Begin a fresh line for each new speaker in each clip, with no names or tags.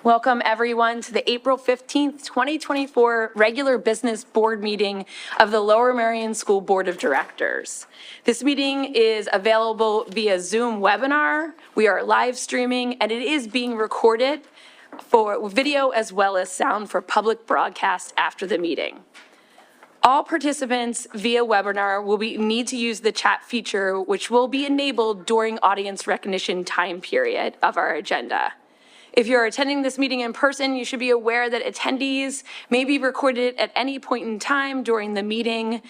Welcome everyone to the April 15th, 2024 regular business board meeting of the Lower Merion School Board of Directors. This meeting is available via Zoom webinar. We are live streaming and it is being recorded for video as well as sound for public broadcast after the meeting. All participants via webinar will need to use the chat feature, which will be enabled during audience recognition time period of our agenda. If you're attending this meeting in person, you should be aware that attendees may be recorded at any point in time during the meeting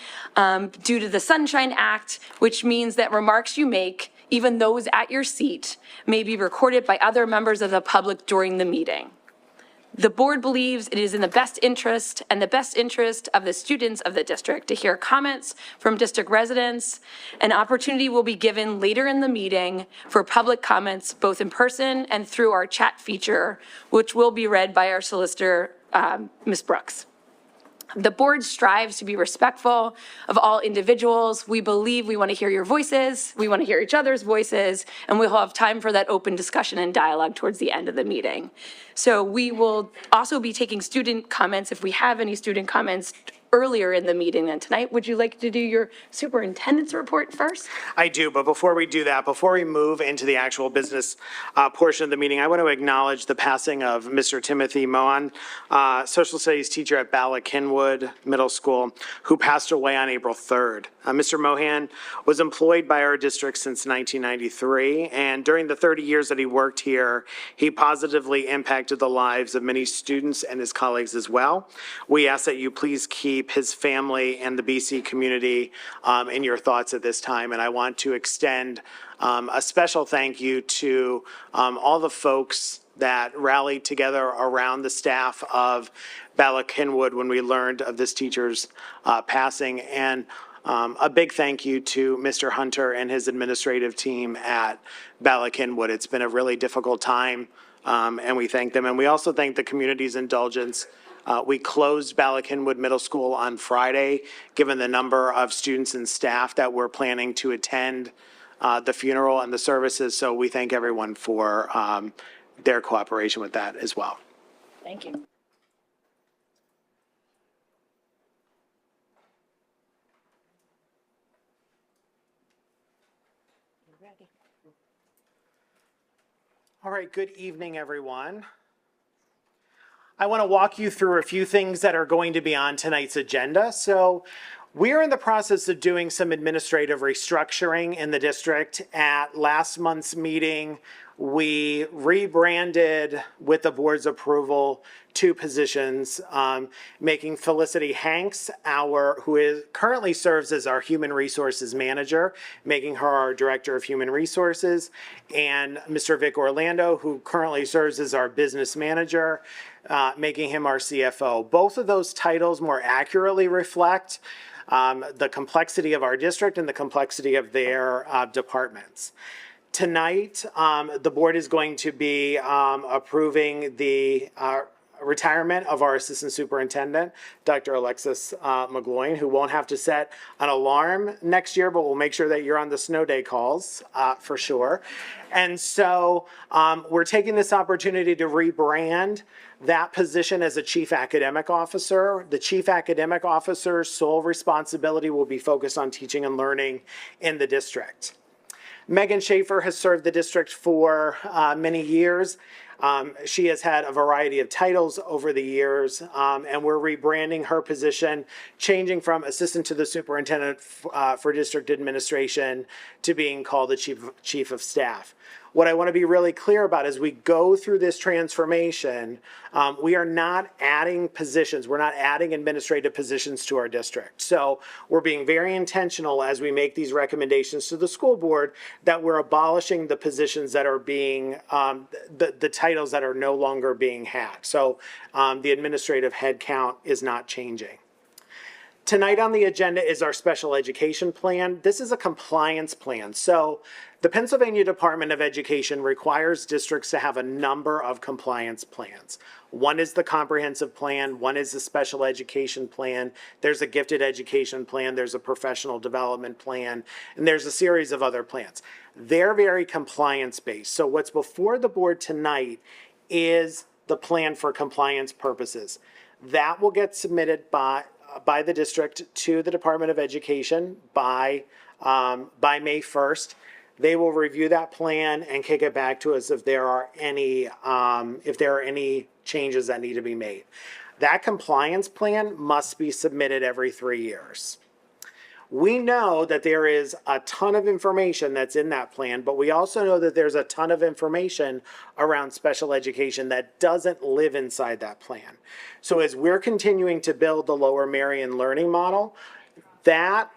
due to the Sunshine Act, which means that remarks you make, even those at your seat, may be recorded by other members of the public during the meeting. The board believes it is in the best interest and the best interest of the students of the district to hear comments from district residents. An opportunity will be given later in the meeting for public comments, both in person and through our chat feature, which will be read by our solicitor, Ms. Brooks. The board strives to be respectful of all individuals. We believe we want to hear your voices, we want to hear each other's voices, and we'll have time for that open discussion and dialogue towards the end of the meeting. So we will also be taking student comments if we have any student comments earlier in the meeting than tonight. Would you like to do your superintendent's report first?
I do, but before we do that, before we move into the actual business portion of the meeting, I want to acknowledge the passing of Mr. Timothy Mohan, social studies teacher at Bala-Kinwood Middle School, who passed away on April 3rd. Mr. Mohan was employed by our district since 1993, and during the 30 years that he worked here, he positively impacted the lives of many students and his colleagues as well. We ask that you please keep his family and the BC community in your thoughts at this time. And I want to extend a special thank you to all the folks that rallied together around the staff of Bala-Kinwood when we learned of this teacher's passing. And a big thank you to Mr. Hunter and his administrative team at Bala-Kinwood. It's been a really difficult time, and we thank them. And we also thank the community's indulgence. We closed Bala-Kinwood Middle School on Friday, given the number of students and staff that were planning to attend the funeral and the services. So we thank everyone for their cooperation with that as well.
Thank you.
All right, good evening, everyone. I want to walk you through a few things that are going to be on tonight's agenda. So we're in the process of doing some administrative restructuring in the district. At last month's meeting, we rebranded, with the board's approval, 2 positions, making Felicity Hanks, who currently serves as our Human Resources Manager, making her our Director of Human Resources, and Mr. Vic Orlando, who currently serves as our Business Manager, making him our CFO. Both of those titles more accurately reflect the complexity of our district and the complexity of their departments. Tonight, the board is going to be approving the retirement of our Assistant Superintendent, Dr. Alexis McGloin, who won't have to set an alarm next year, but we'll make sure that you're on the snow day calls for sure. And so we're taking this opportunity to rebrand that position as a Chief Academic Officer. The Chief Academic Officer's sole responsibility will be focused on teaching and learning in the district. Megan Schaefer has served the district for many years. She has had a variety of titles over the years, and we're rebranding her position, changing from Assistant to the Superintendent for District Administration to being called the Chief of Staff. What I want to be really clear about as we go through this transformation, we are not adding positions. We're not adding administrative positions to our district. So we're being very intentional as we make these recommendations to the school board that we're abolishing the positions that are being, the titles that are no longer being had. So the administrative head count is not changing. Tonight on the agenda is our special education plan. This is a compliance plan. So the Pennsylvania Department of Education requires districts to have a number of compliance plans. One is the comprehensive plan, one is the special education plan, there's a gifted education plan, there's a professional development plan, and there's a series of other plans. They're very compliance-based. So what's before the board tonight is the plan for compliance purposes. That will get submitted by the district to the Department of Education by May 1st. They will review that plan and kick it back to us if there are any changes that need to be made. That compliance plan must be submitted every 3 years. We know that there is a ton of information that's in that plan, but we also know that there's a ton of information around special education that doesn't live inside that plan. So as we're continuing to build the Lower Merion learning model, that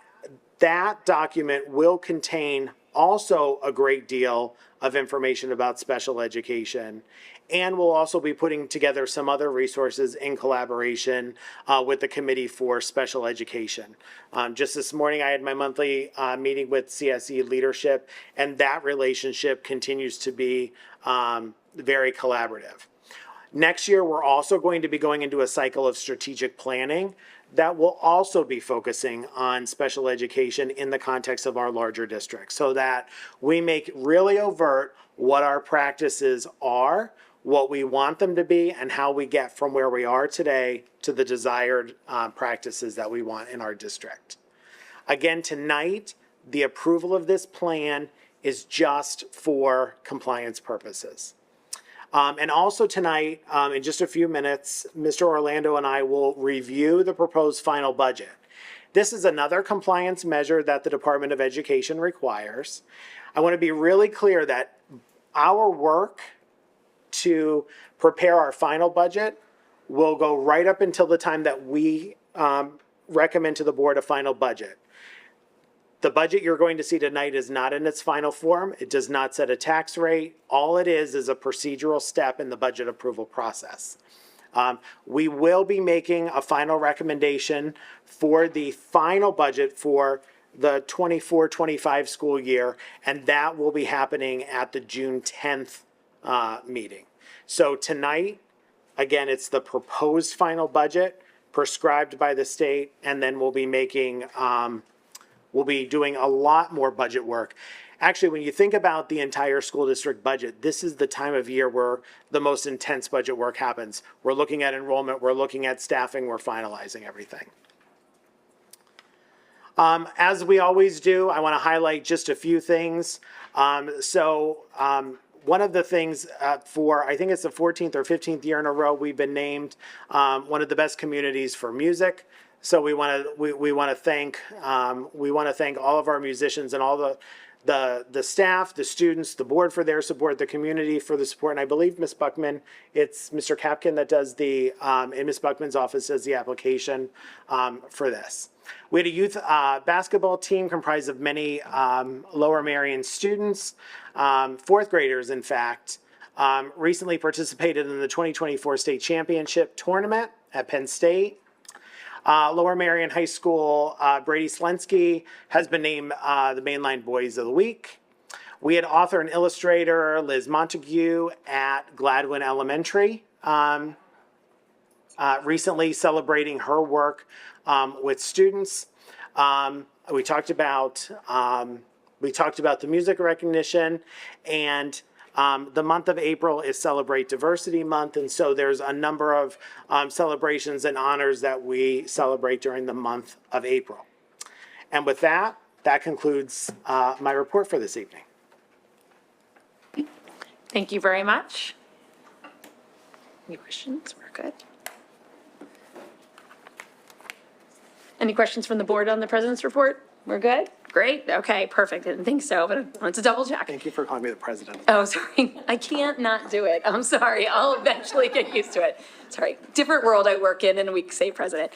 document will contain also a great deal of information about special education. And we'll also be putting together some other resources in collaboration with the Committee for Special Education. Just this morning, I had my monthly meeting with CSE leadership, and that relationship continues to be very collaborative. Next year, we're also going to be going into a cycle of strategic planning that will also be focusing on special education in the context of our larger districts, so that we make really overt what our practices are, what we want them to be, and how we get from where we are today to the desired practices that we want in our district. Again, tonight, the approval of this plan is just for compliance purposes. And also tonight, in just a few minutes, Mr. Orlando and I will review the proposed final budget. This is another compliance measure that the Department of Education requires. I want to be really clear that our work to prepare our final budget will go right up until the time that we recommend to the board a final budget. The budget you're going to see tonight is not in its final form. It does not set a tax rate. All it is a procedural step in the budget approval process. We will be making a final recommendation for the final budget for the 24-25 school year, and that will be happening at the June 10th meeting. So tonight, again, it's the proposed final budget prescribed by the state, and then we'll be making we'll be doing a lot more budget work. Actually, when you think about the entire school district budget, this is the time of year where the most intense budget work happens. We're looking at enrollment, we're looking at staffing, we're finalizing everything. As we always do, I want to highlight just a few things. One of the things for, I think it's the 14th or 15th year in a row, we've been named one of the best communities for music. So we want to thank all of our musicians and all the staff, the students, the board for their support, the community for the support, and I believe Ms. Buckman, it's Mr. Kapkin that does the in Ms. Buckman's office does the application for this. We had a youth basketball team comprised of many Lower Merion students, fourth graders in fact, recently participated in the 2024 state championship tournament at Penn State. Lower Merion High School, Brady Slensky has been named the Mainline Boys of the Week. We had author and illustrator Liz Montague at Gladwin Elementary, recently celebrating her work with students. We talked about the music recognition, and the month of April is Celebrate Diversity Month, and so there's a number of celebrations and honors that we celebrate during the month of April. And with that, that concludes my report for this evening.
Thank you very much. Any questions? We're good. Any questions from the board on the president's report? We're good? Great. Okay, perfect. Didn't think so, but I wanted to double check.
Thank you for calling me the president.
Oh, sorry. I can't not do it. I'm sorry. I'll eventually get used to it. Sorry. Different world I work in, and we say president.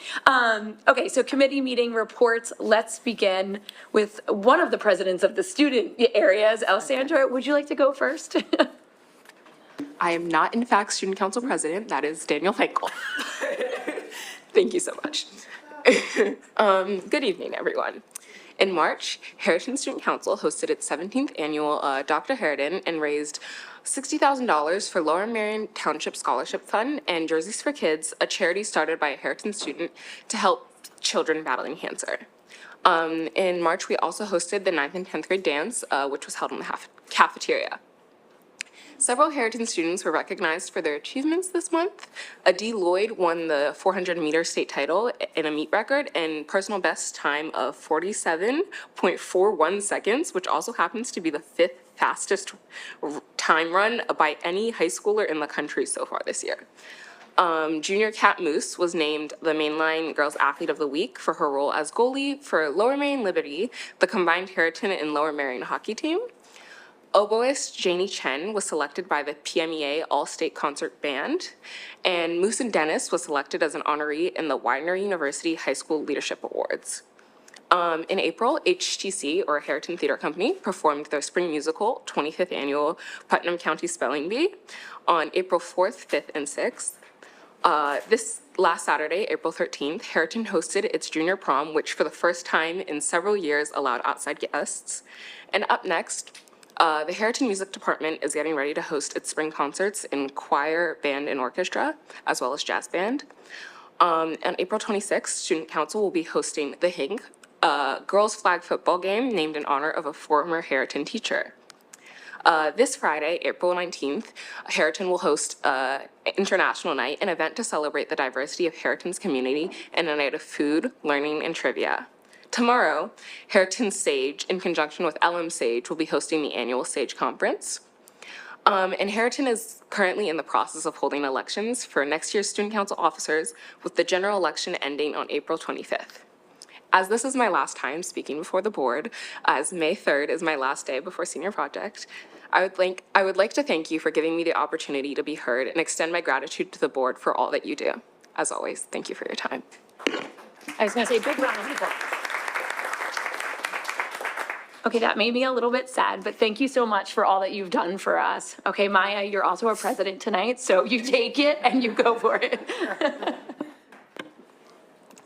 Okay, so committee meeting reports. Let's begin with one of the presidents of the student areas. Alessandra, would you like to go first?
I am not, in fact, student council president. That is Daniel Heichel. Thank you so much. Good evening, everyone. In March, Harrison Student Council hosted its 17th annual Dr. Harridan and raised $60,000 for Lower Merion Township Scholarship Fund and Jerseys for Kids, a charity started by a Harrison student to help children battling cancer. In March, we also hosted the 9th and 10th grade dance, which was held in the cafeteria. Several Harrington students were recognized for their achievements this month. Adi Lloyd won the 400-meter state title in a meet record and personal best time of 47.41 seconds, which also happens to be the fifth fastest time run by any high schooler in the country so far this year. Junior Kat Moose was named the Mainline Girls Athlete of the Week for her role as goalie for Lower Merion Liberty, the combined Harrington and Lower Merion hockey team. Oboist Janie Chen was selected by the PMEA All-State Concert Band, and Moose and Dennis was selected as an honoree in the Widener University High School Leadership Awards. In April, HTC, or Harrington Theater Company, performed their spring musical, 25th Annual Putnam County Spelling Bee, on April 4th, 5th, and 6th. This last Saturday, April 13th, Harrington hosted its junior prom, which for the first time in several years allowed outside guests. And up next, the Harrington Music Department is getting ready to host its spring concerts in choir, band, and orchestra, as well as jazz band. On April 26th, Student Council will be hosting the HING, girls flag football game named in honor of a former Harrington teacher. This Friday, April 19th, Harrington will host International Night, an event to celebrate the diversity of Harrington's community and a night of food, learning, and trivia. Tomorrow, Harrington Sage, in conjunction with Sage, will be hosting the annual Sage Conference. And Harrington is currently in the process of holding elections for next year's student council officers, with the general election ending on April 25th. As this is my last time speaking before the board, as May 3rd is my last day before senior project, I would like to thank you for giving me the opportunity to be heard and extend my gratitude to the board for all that you do. As always, thank you for your time.
I was going to say, big round of applause. Okay, that made me a little bit sad, but thank you so much for all that you've done for us. Okay, Maya, you're also our president tonight, so you take it and you go for it.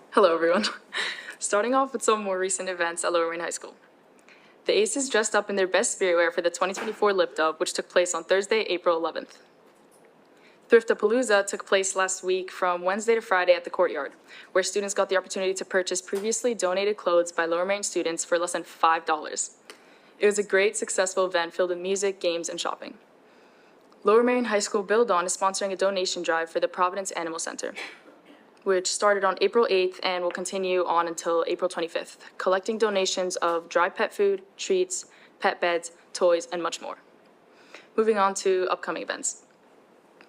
Hello, everyone. Starting off with some more recent events at Lower Merion High School. The Aces dressed up in their best spirit wear for the 2024 Lift Up, which took place on Thursday, April 11th. Thriftapalooza took place last week from Wednesday to Friday at the courtyard, where students got the opportunity to purchase previously donated clothes by Lower Merion students for less than $5. It was a great, successful event filled with music, games, and shopping. Lower Merion High School Build On is sponsoring a donation drive for the Providence Animal Center, which started on April 8th and will continue on until April 25th, collecting donations of dry pet food, treats, pet beds, toys, and much more. Moving on to upcoming events.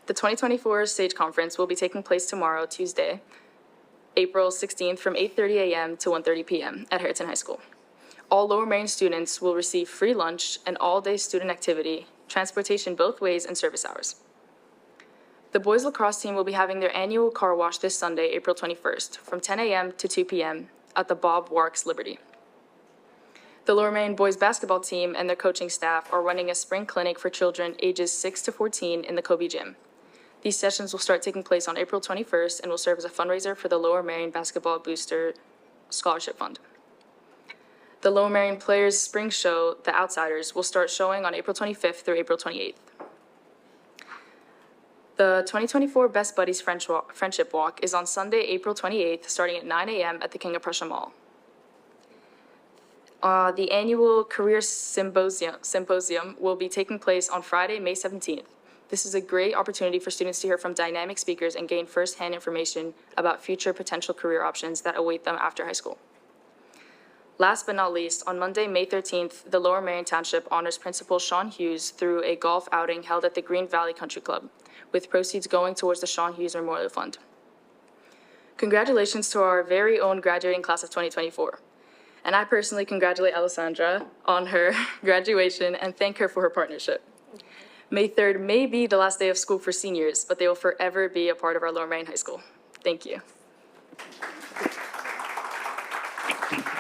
The 2024 Sage Conference will be taking place tomorrow, Tuesday, April 16th from 8:30 a.m. to 1:30 p.m. at Harrington High School. All Lower Merion students will receive free lunch, an all-day student activity, transportation both ways, and service hours. The boys lacrosse team will be having their annual car wash this Sunday, April 21st, from 10 a.m. to 2 p.m. at the Bob Warks Liberty. The Lower Merion boys basketball team and their coaching staff are running a spring clinic for children ages 6 to 14 in the Kobe Gym. These sessions will start taking place on April 21st and will serve as a fundraiser for the Lower Merion Basketball Booster Scholarship Fund. The Lower Merion Players Spring Show, The Outsiders, will start showing on April 25th through April 28th. The 2024 Best Buddies Friendship Walk is on Sunday, April 28th, starting at 9 a.m. at the King of Prussia Mall. The annual Career Symposium will be taking place on Friday, May 17th. This is a great opportunity for students to hear from dynamic speakers and gain first-hand information about future potential career options that await them after high school. Last but not least, on Monday, May 13th, the Lower Merion Township honors Principal Sean Hughes through a golf outing held at the Green Valley Country Club, with proceeds going towards the Sean Hughes Memorial Fund. Congratulations to our very own graduating class of 2024. And I personally congratulate Alessandra on her graduation and thank her for her partnership. May 3rd may be the last day of school for seniors, but they will forever be a part of our Lower Merion High School. Thank you.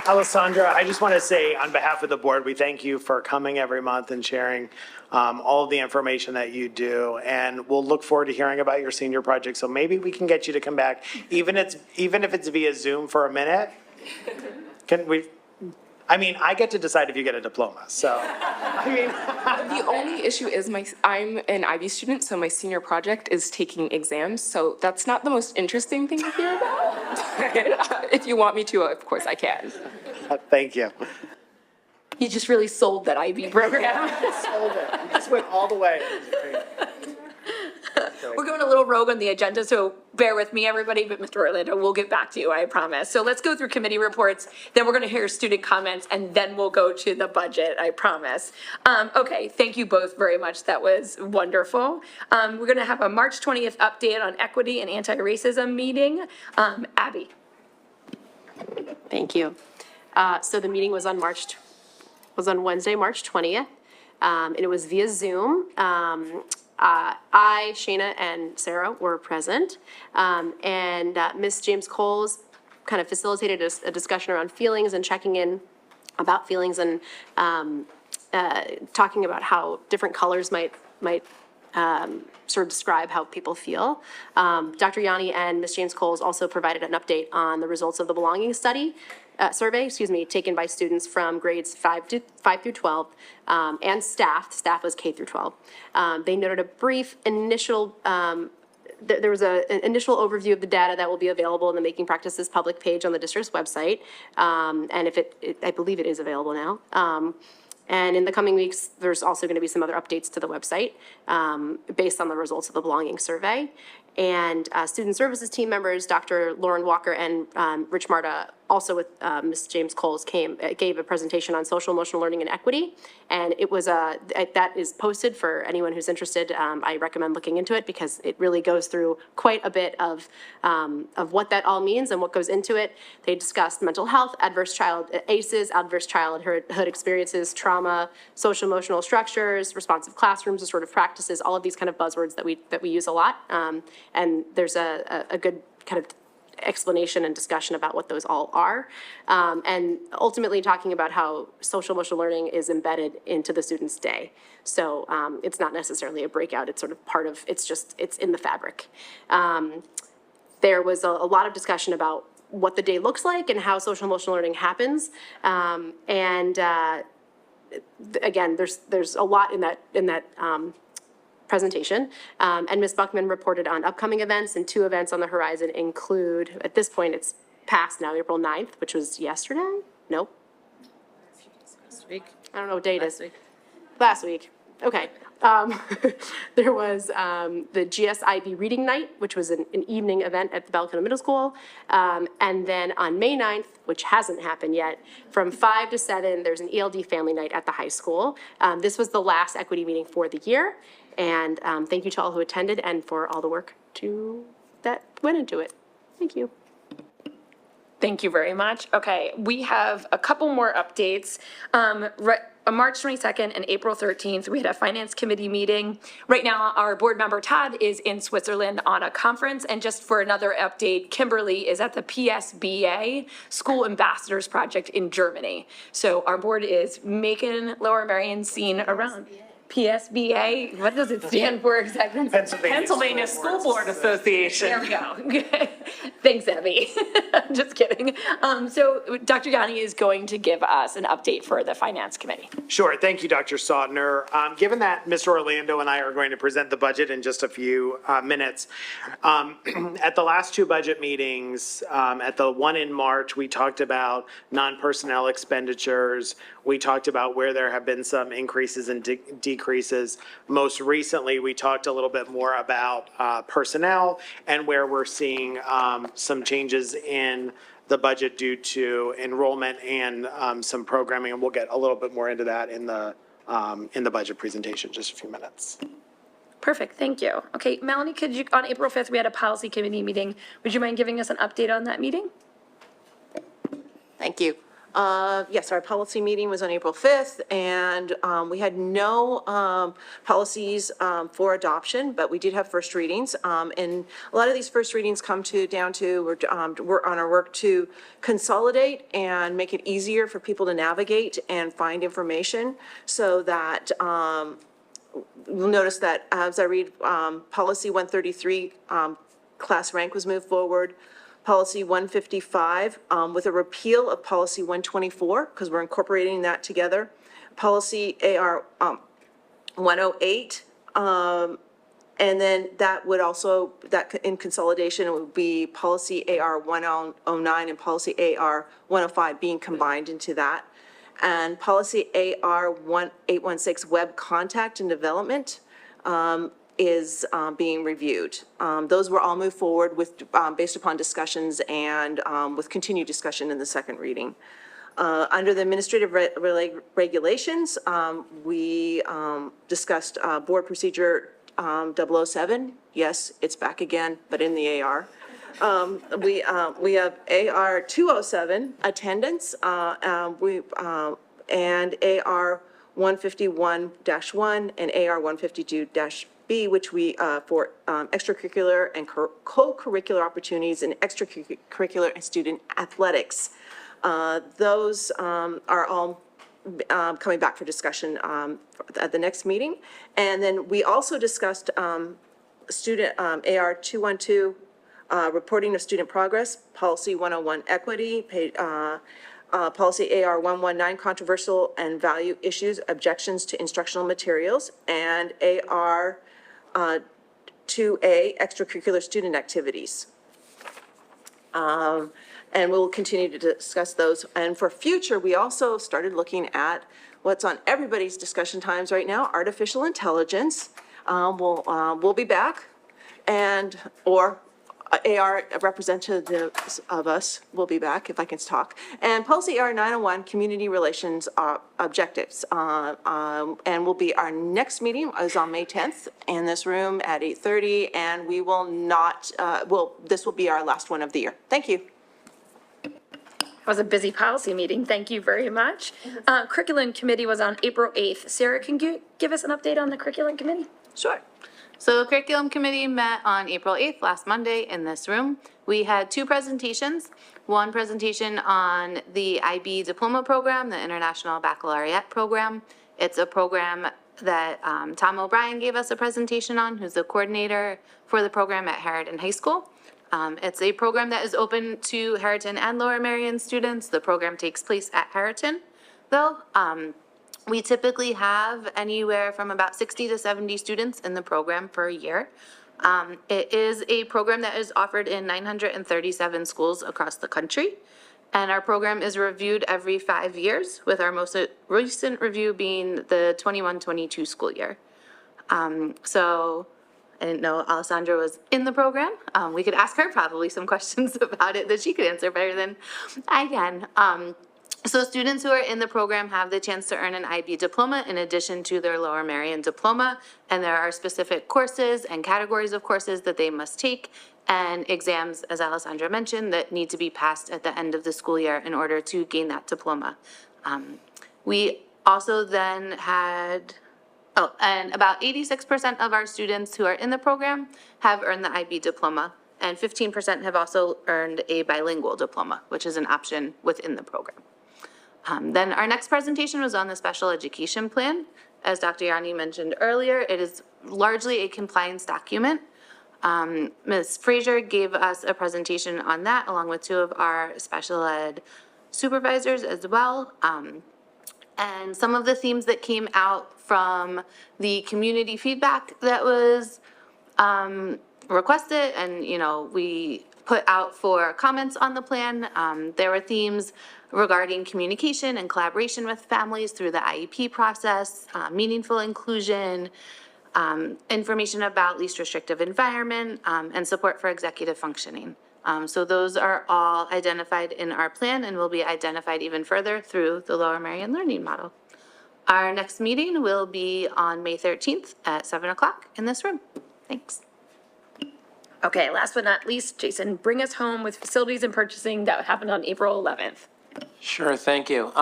Alessandra, I just want to say on behalf of the board, we thank you for coming every month and sharing all of the information that you do. And we'll look forward to hearing about your senior project. So maybe we can get you to come back, even if it's via Zoom for a minute. Can we? I mean, I get to decide if you get a diploma, so, I mean.
The only issue is I'm an IB student, so my senior project is taking exams, so that's not the most interesting thing to hear about. If you want me to, of course I can.
Thank you.
He just really sold that IB program.
Sold it. You just went all the way.
We're going a little rogue on the agenda, so bear with me, everybody, but Mr. Orlando, we'll get back to you, I promise. So let's go through committee reports, then we're gonna hear student comments, and then we'll go to the budget, I promise. Okay, thank you both very much, that was wonderful. We're gonna have a March 20th update on equity and anti-racism meeting. Abby.
Thank you. So the meeting was on Wednesday, March 20th, and it was via Zoom. I, Shayna, and Sarah were present, and Ms. James Coles kind of facilitated a discussion around feelings and checking in about feelings and talking about how different colors might sort of describe how people feel. Dr. Yanni and Ms. James Coles also provided an update on the results of the belonging survey, taken by students from grades 5 through 12, and staff. Staff was K through 12. They noted a brief initial, there was an initial overview of the data that will be available in the Making Practices public page on the district's website. And I believe it is available now. And in the coming weeks, there's also going to be some other updates to the website based on the results of the belonging survey. And student services team members, Dr. Lauren Walker and Rich Marta, also with Ms. James Coles, gave a presentation on social emotional learning and equity. And it was that is posted for anyone who's interested. I recommend looking into it because it really goes through quite a bit of what that all means and what goes into it. They discussed mental health, ACEs, adverse childhood experiences, trauma, social emotional structures, responsive classrooms, restorative practices, all of these kind of buzzwords that we use a lot. And there's a good kind of explanation and discussion about what those all are. And ultimately talking about how social emotional learning is embedded into the student's day. So it's not necessarily a breakout, it's sort of part of, it's in the fabric. There was a lot of discussion about what the day looks like and how social emotional learning happens. Again, there's a lot in that presentation. And Ms. Buckman reported on upcoming events, and 2 events on the horizon include, at this point, it's past now, April 9th, which was yesterday? Nope.
This week.
I don't know what date it is.
Last week.
Last week. Okay. There was the GSIB Reading Night, which was an evening event at the Belcona Middle School. And then on May 9th, which hasn't happened yet, from 5 to 7, there's an ELD Family Night at the high school. This was the last equity meeting for the year. And thank you to all who attended and for all the work that went into it. Thank you.
Thank you very much. Okay, we have a couple more updates. On March 22nd and April 13th, we had a finance committee meeting. Right now, our board member Todd is in Switzerland on a conference. And just for another update, Kimberly is at the PSBA School Ambassadors Project in Germany. So our board is making Lower Merion seen around. PSBA, what does it stand for exactly?
Pennsylvania
School Board Association. There we go. Thanks, Abby. I'm just kidding. So Dr. Yanni is going to give us an update for the Finance Committee.
Sure. Thank you, Dr. Sautner. Given that Mr. Orlando and I are going to present the budget in just a few minutes, at the last 2 budget meetings, at the one in March, we talked about non-personnel expenditures. We talked about where there have been some increases and decreases. Most recently, we talked a little bit more about personnel and where we're seeing some changes in the budget due to enrollment and some programming, and we'll get a little bit more into that in the budget presentation in just a few minutes.
Perfect, thank you. Okay, Melanie, on April 5th, we had a policy committee meeting. Would you mind giving us an update on that meeting?
Thank you. Yes, our policy meeting was on April 5th, and we had no policies for adoption, but we did have first readings. And a lot of these first readings come down to we're on our work to consolidate and make it easier for people to navigate and find information, so that you'll notice that as I read, policy 133, class rank was moved forward. Policy 155, with a repeal of policy 124, because we're incorporating that together. Policy AR 108, and then that would also, that in consolidation, it would be policy AR 109 and policy AR 105 being combined into that. And policy AR1816, web contact and development, is being reviewed. Those were all moved forward with, based upon discussions and with continued discussion in the second reading. Under the administrative regulations, we discussed board procedure 007. Yes, it's back again, but in the AR. We have AR 207, attendance, and AR 151-1 and AR 152-B, which we, for extracurricular and co-curricular opportunities and extracurricular and student athletics. Those are all coming back for discussion at the next meeting. And then we also discussed student AR 212, reporting of student progress, policy 101 equity, policy AR 119 controversial and value issues, objections to instructional materials, and AR 2A extracurricular student activities. And we'll continue to discuss those. And for future, we also started looking at what's on everybody's discussion times right now, artificial intelligence. We'll be back, and, or AR representatives of us will be back, if I can talk. And policy AR 901, community relations objectives. And will be, our next meeting is on May 10th in this room at 8:30, and we will not, this will be our last one of the year. Thank you.
It was a busy policy meeting. Thank you very much. Curriculum Committee was on April 8th. Sarah, can you give us an update on the Curriculum Committee?
Sure. So the Curriculum Committee met on April 8th, last Monday, in this room. We had two presentations. One presentation on the IB Diploma Program, the International Baccalaureate Program. It's a program that Tom O'Brien gave us a presentation on, who's the coordinator for the program at Harriton High School. It's a program that is open to Harriton and Lower Merion students. The program takes place at Harriton, though. We typically have anywhere from about 60 to 70 students in the program per year. It is a program that is offered in 937 schools across the country. And our program is reviewed every 5 years, with our most recent review being the 21-22 school year. So I didn't know Alessandra was in the program. We could ask her probably some questions about it that she could answer better than I can. So students who are in the program have the chance to earn an IB diploma in addition to their Lower Merion diploma. And there are specific courses and categories of courses that they must take, and exams, as Alessandra mentioned, that need to be passed at the end of the school year in order to gain that diploma. We also then had, and about 86% of our students who are in the program have earned the IB diploma, and 15% have also earned a bilingual diploma, which is an option within the program. Then our next presentation was on the special education plan. As Dr. Yanni mentioned earlier, it is largely a compliance document. Ms. Frazier gave us a presentation on that, along with two of our special ed supervisors as well. And some of the themes that came out from the community feedback that was requested and, we put out for comments on the plan. There were themes regarding communication and collaboration with families through the IEP process, meaningful inclusion, information about least restrictive environment, and support for executive functioning. So those are all identified in our plan and will be identified even further through the Lower Merion Learning Model. Our next meeting will be on May 13th at 7 o'clock in this room. Thanks.
Okay, last but not least, Jason, bring us home with facilities and purchasing that happened on April 11th.
Sure, thank you.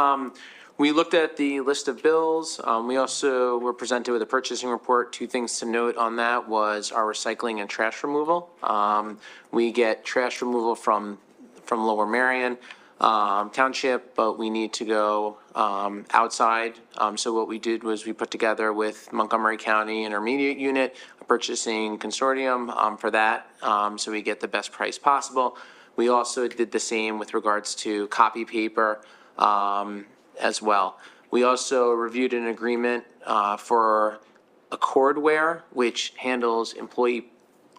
We looked at the list of bills. We also were presented with a purchasing report. Two things to note on that was our recycling and trash removal. We get trash removal from Lower Merion Township, but we need to go outside. So what we did was we put together with Montgomery County Intermediate Unit a purchasing consortium for that, so we get the best price possible. We also did the same with regards to copy paper as well. We also reviewed an agreement for Accordware, which handles employee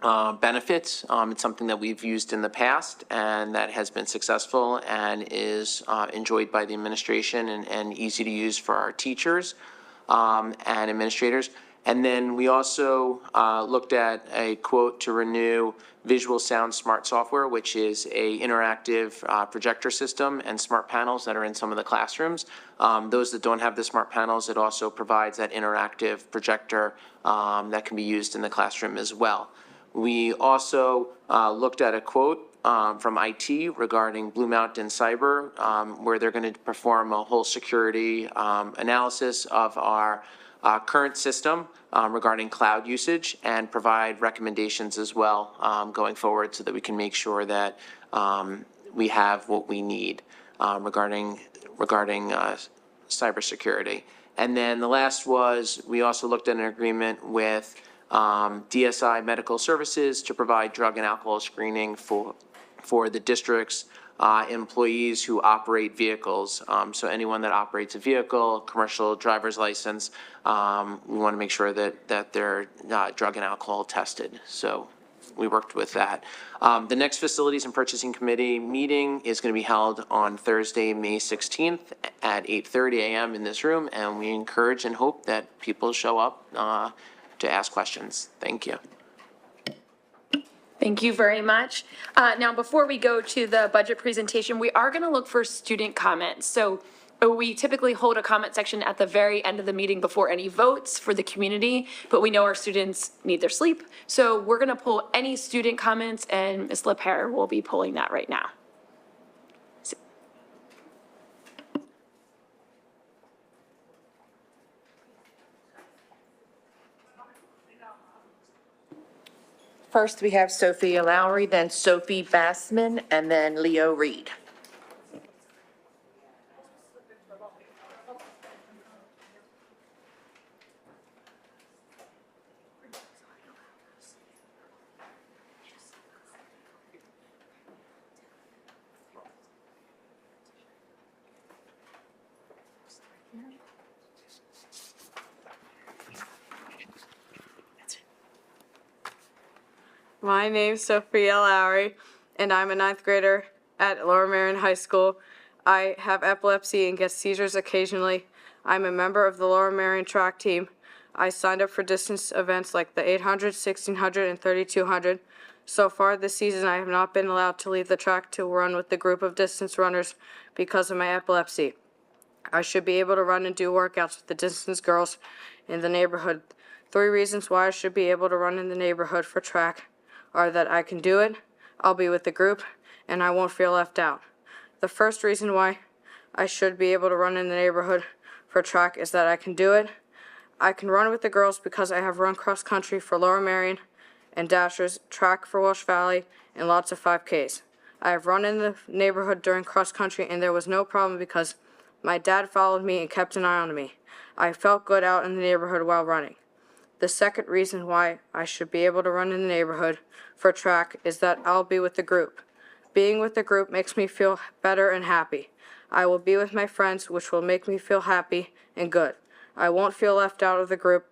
benefits. It's something that we've used in the past and that has been successful and is enjoyed by the administration and easy to use for our teachers and administrators. And then we also looked at a quote to renew Visual Sound Smart Software, which is a interactive projector system and smart panels that are in some of the classrooms. Those that don't have the smart panels, it also provides that interactive projector that can be used in the classroom as well. We also looked at a quote from IT regarding Blue Mountain Cyber, where they're going to perform a whole security analysis of our current system regarding cloud usage and provide recommendations as well going forward so that we can make sure that we have what we need regarding cybersecurity. And then the last was, we also looked at an agreement with DSI Medical Services to provide drug and alcohol screening for the district's employees who operate vehicles. So anyone that operates a vehicle, commercial driver's license, we want to make sure that they're drug and alcohol tested. So we worked with that. The next Facilities and Purchasing Committee meeting is going to be held on Thursday, May 16th at 8:30 a.m. in this room, and we encourage and hope that people show up to ask questions. Thank you.
Thank you very much. Now, before we go to the budget presentation, we are going to look for student comments. So we typically hold a comment section at the very end of the meeting before any votes for the community, but we know our students need their sleep. So we're going to pull any student comments, and Ms. LaPere will be pulling that right now.
First, we have Sophia Lowry, then Sophie Bassman, and then Leo Reed.
My name's Sophia Lowry, and I'm a ninth grader at Lower Merion High School. I have epilepsy and get seizures occasionally. I'm a member of the Lower Merion track team. I signed up for distance events like the 800, 1600, and 3200. So far this season, I have not been allowed to leave the track to run with the group of distance runners because of my epilepsy. I should be able to run and do workouts with the distance girls in the neighborhood. 3 reasons why I should be able to run in the neighborhood for track are that I can do it, I'll be with the group, and I won't feel left out. The first reason why I should be able to run in the neighborhood for track is that I can do it. I can run with the girls because I have run cross country for Lower Merion and Dashers, track for Welsh Valley, and lots of 5Ks. I have run in the neighborhood during cross country and there was no problem because my dad followed me and kept an eye on me. I felt good out in the neighborhood while running. The second reason why I should be able to run in the neighborhood for track is that I'll be with the group. Being with the group makes me feel better and happy. I will be with my friends, which will make me feel happy and good. I won't feel left out of the group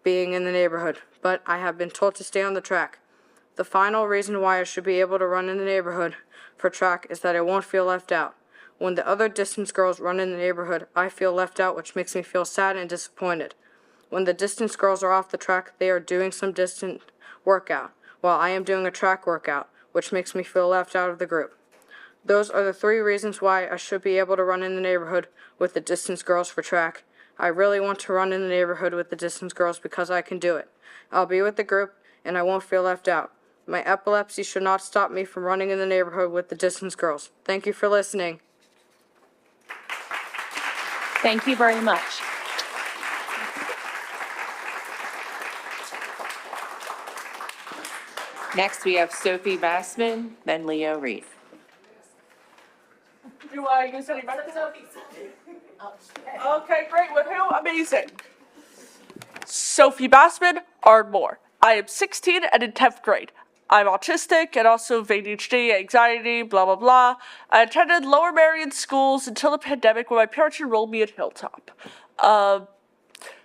being in the neighborhood, but I have been told to stay on the track. The final reason why I should be able to run in the neighborhood for track is that I won't feel left out. When the other distance girls run in the neighborhood, I feel left out, which makes me feel sad and disappointed. When the distance girls are off the track, they are doing some distant workout, while I am doing a track workout, which makes me feel left out of the group. Those are the 3 reasons why I should be able to run in the neighborhood with the distance girls for track. I really want to run in the neighborhood with the distance girls because I can do it. I'll be with the group, and I won't feel left out. My epilepsy should not stop me from running in the neighborhood with the distance girls. Thank you for listening.
Thank you very much.
Next, we have Sophie Bassman, then Leo Reed.
Do I use any medicine? Okay, great. With who? Amazing. Sophie Bassman, Ardmore. I am 16 and in 10th grade. I'm autistic and also have ADHD, anxiety, blah, blah, blah. I attended Lower Merion schools until the pandemic when my parents enrolled me at Hilltop.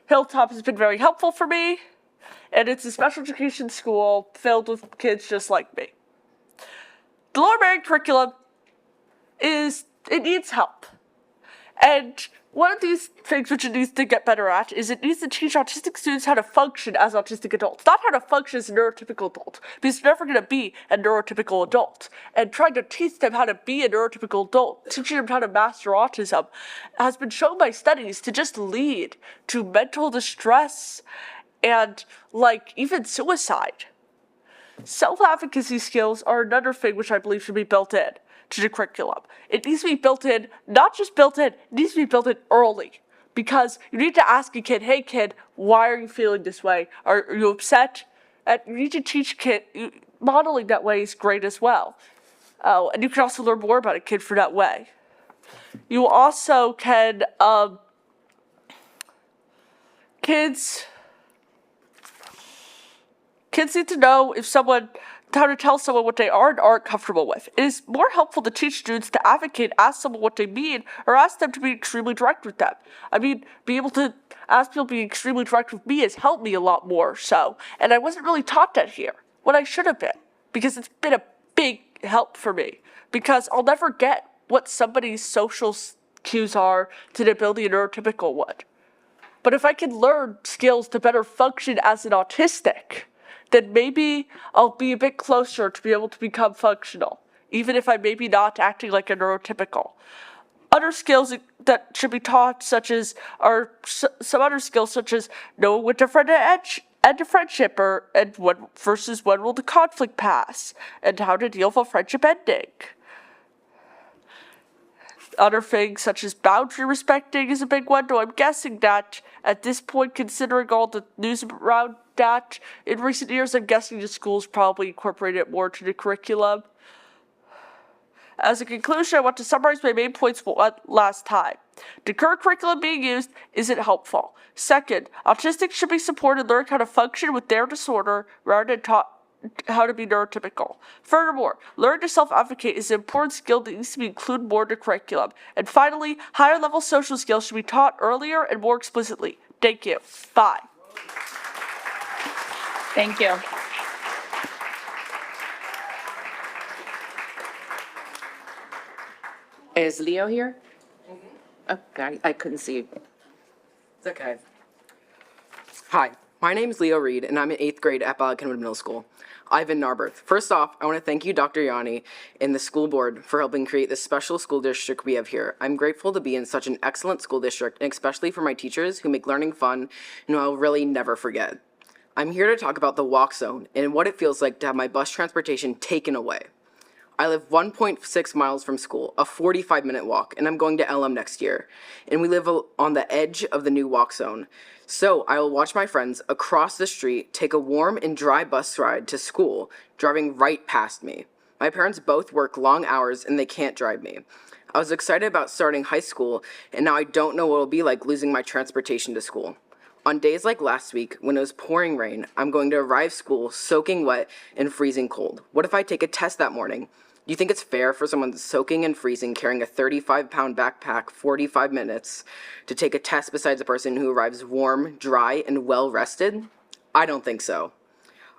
Hilltop has been very helpful for me. and it's a special education school filled with kids just like me. The Lower Merion curriculum it needs help. And one of these things which it needs to get better at is it needs to teach autistic students how to function as autistic adults, not how to function as a neurotypical adult, because they're never going to be a neurotypical adult. And trying to teach them how to be a neurotypical adult, teaching them how to master autism, has been shown by studies to just lead to mental distress and, like, even suicide. Self-advocacy skills are another thing which I believe should be built in to the curriculum. It needs to be built in, not just built in, it needs to be built in early. Because you need to ask a kid, hey kid, why are you feeling this way? Are you upset? And you need to teach kid, modeling that way is great as well. Oh, and you can also learn more about a kid for that way. You also can, kids need to know how to tell someone what they are and aren't comfortable with. It is more helpful to teach students to advocate, ask someone what they mean, or ask them to be extremely direct with them. I mean, being able to ask people to be extremely direct with me has helped me a lot more so. And I wasn't really taught that here, when I should have been, because it's been a big help for me. Because I'll never get what somebody's social cues are to the ability a neurotypical would. But if I can learn skills to better function as an autistic, then maybe I'll be a bit closer to be able to become functional, even if I'm maybe not acting like a neurotypical. Other skills that should be taught, some other skills such as knowing when to end a friendship, and when will the conflict pass, and how to deal with a friendship ending. Other things such as boundary respecting is a big one, though I'm guessing that at this point, considering all the news around that in recent years, I'm guessing the schools probably incorporated it more to the curriculum. As a conclusion, I want to summarize my main points last time. The current curriculum being used isn't helpful. Second, autistics should be supported learn how to function with their disorder rather than taught how to be neurotypical. Furthermore, learning to self-advocate is an important skill that needs to be included more in the curriculum. And finally, higher level social skills should be taught earlier and more explicitly. Thank you. Bye.
Thank you.
Is Leo here? Okay, I couldn't see you.
It's okay. Hi, my name is Leo Reed, and I'm in 8th grade at Kenwood Middle School. I've been Narberth. First off, I want to thank you, Dr. Yanni, and the school board for helping create this special school district we have here. I'm grateful to be in such an excellent school district, and especially for my teachers who make learning fun and who I'll really never forget. I'm here to talk about the walk zone and what it feels like to have my bus transportation taken away. I live 1.6 miles from school, a 45-minute walk, and I'm going to LM next year. And we live on the edge of the new walk zone. So I will watch my friends across the street take a warm and dry bus ride to school, driving right past me. My parents both work long hours and they can't drive me. I was excited about starting high school, and now I don't know what it'll be like losing my transportation to school. On days like last week, when it was pouring rain, I'm going to arrive school soaking wet and freezing cold. What if I take a test that morning? Do you think it's fair for someone soaking and freezing, carrying a 35-pound backpack 45 minutes, to take a test besides a person who arrives warm, dry, and well-rested? I don't think so.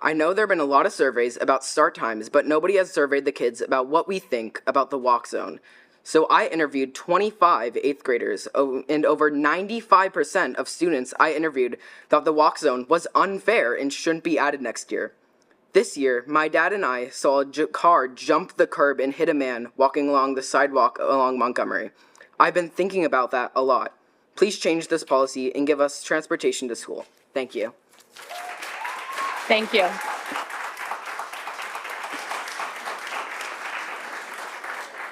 I know there have been a lot of surveys about start times, but nobody has surveyed the kids about what we think about the walk zone. So I interviewed 25 8th graders, and over 95% of students I interviewed thought the walk zone was unfair and shouldn't be added next year. This year, my dad and I saw a car jump the curb and hit a man walking along the sidewalk along Montgomery. I've been thinking about that a lot. Please change this policy and give us transportation to school. Thank you.
Thank you.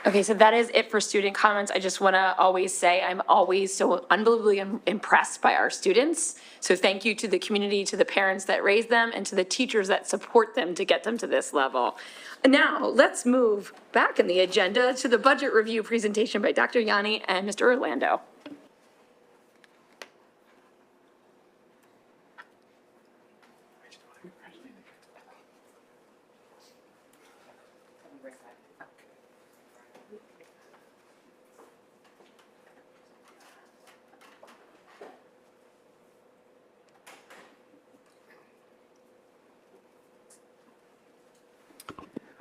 Okay, so that is it for student comments. I just want to always say I'm always so unbelievably impressed by our students. So thank you to the community, to the parents that raise them, and to the teachers that support them to get them to this level. Now, let's move back in the agenda to the budget review presentation by Dr. Yanni and Mr. Orlando.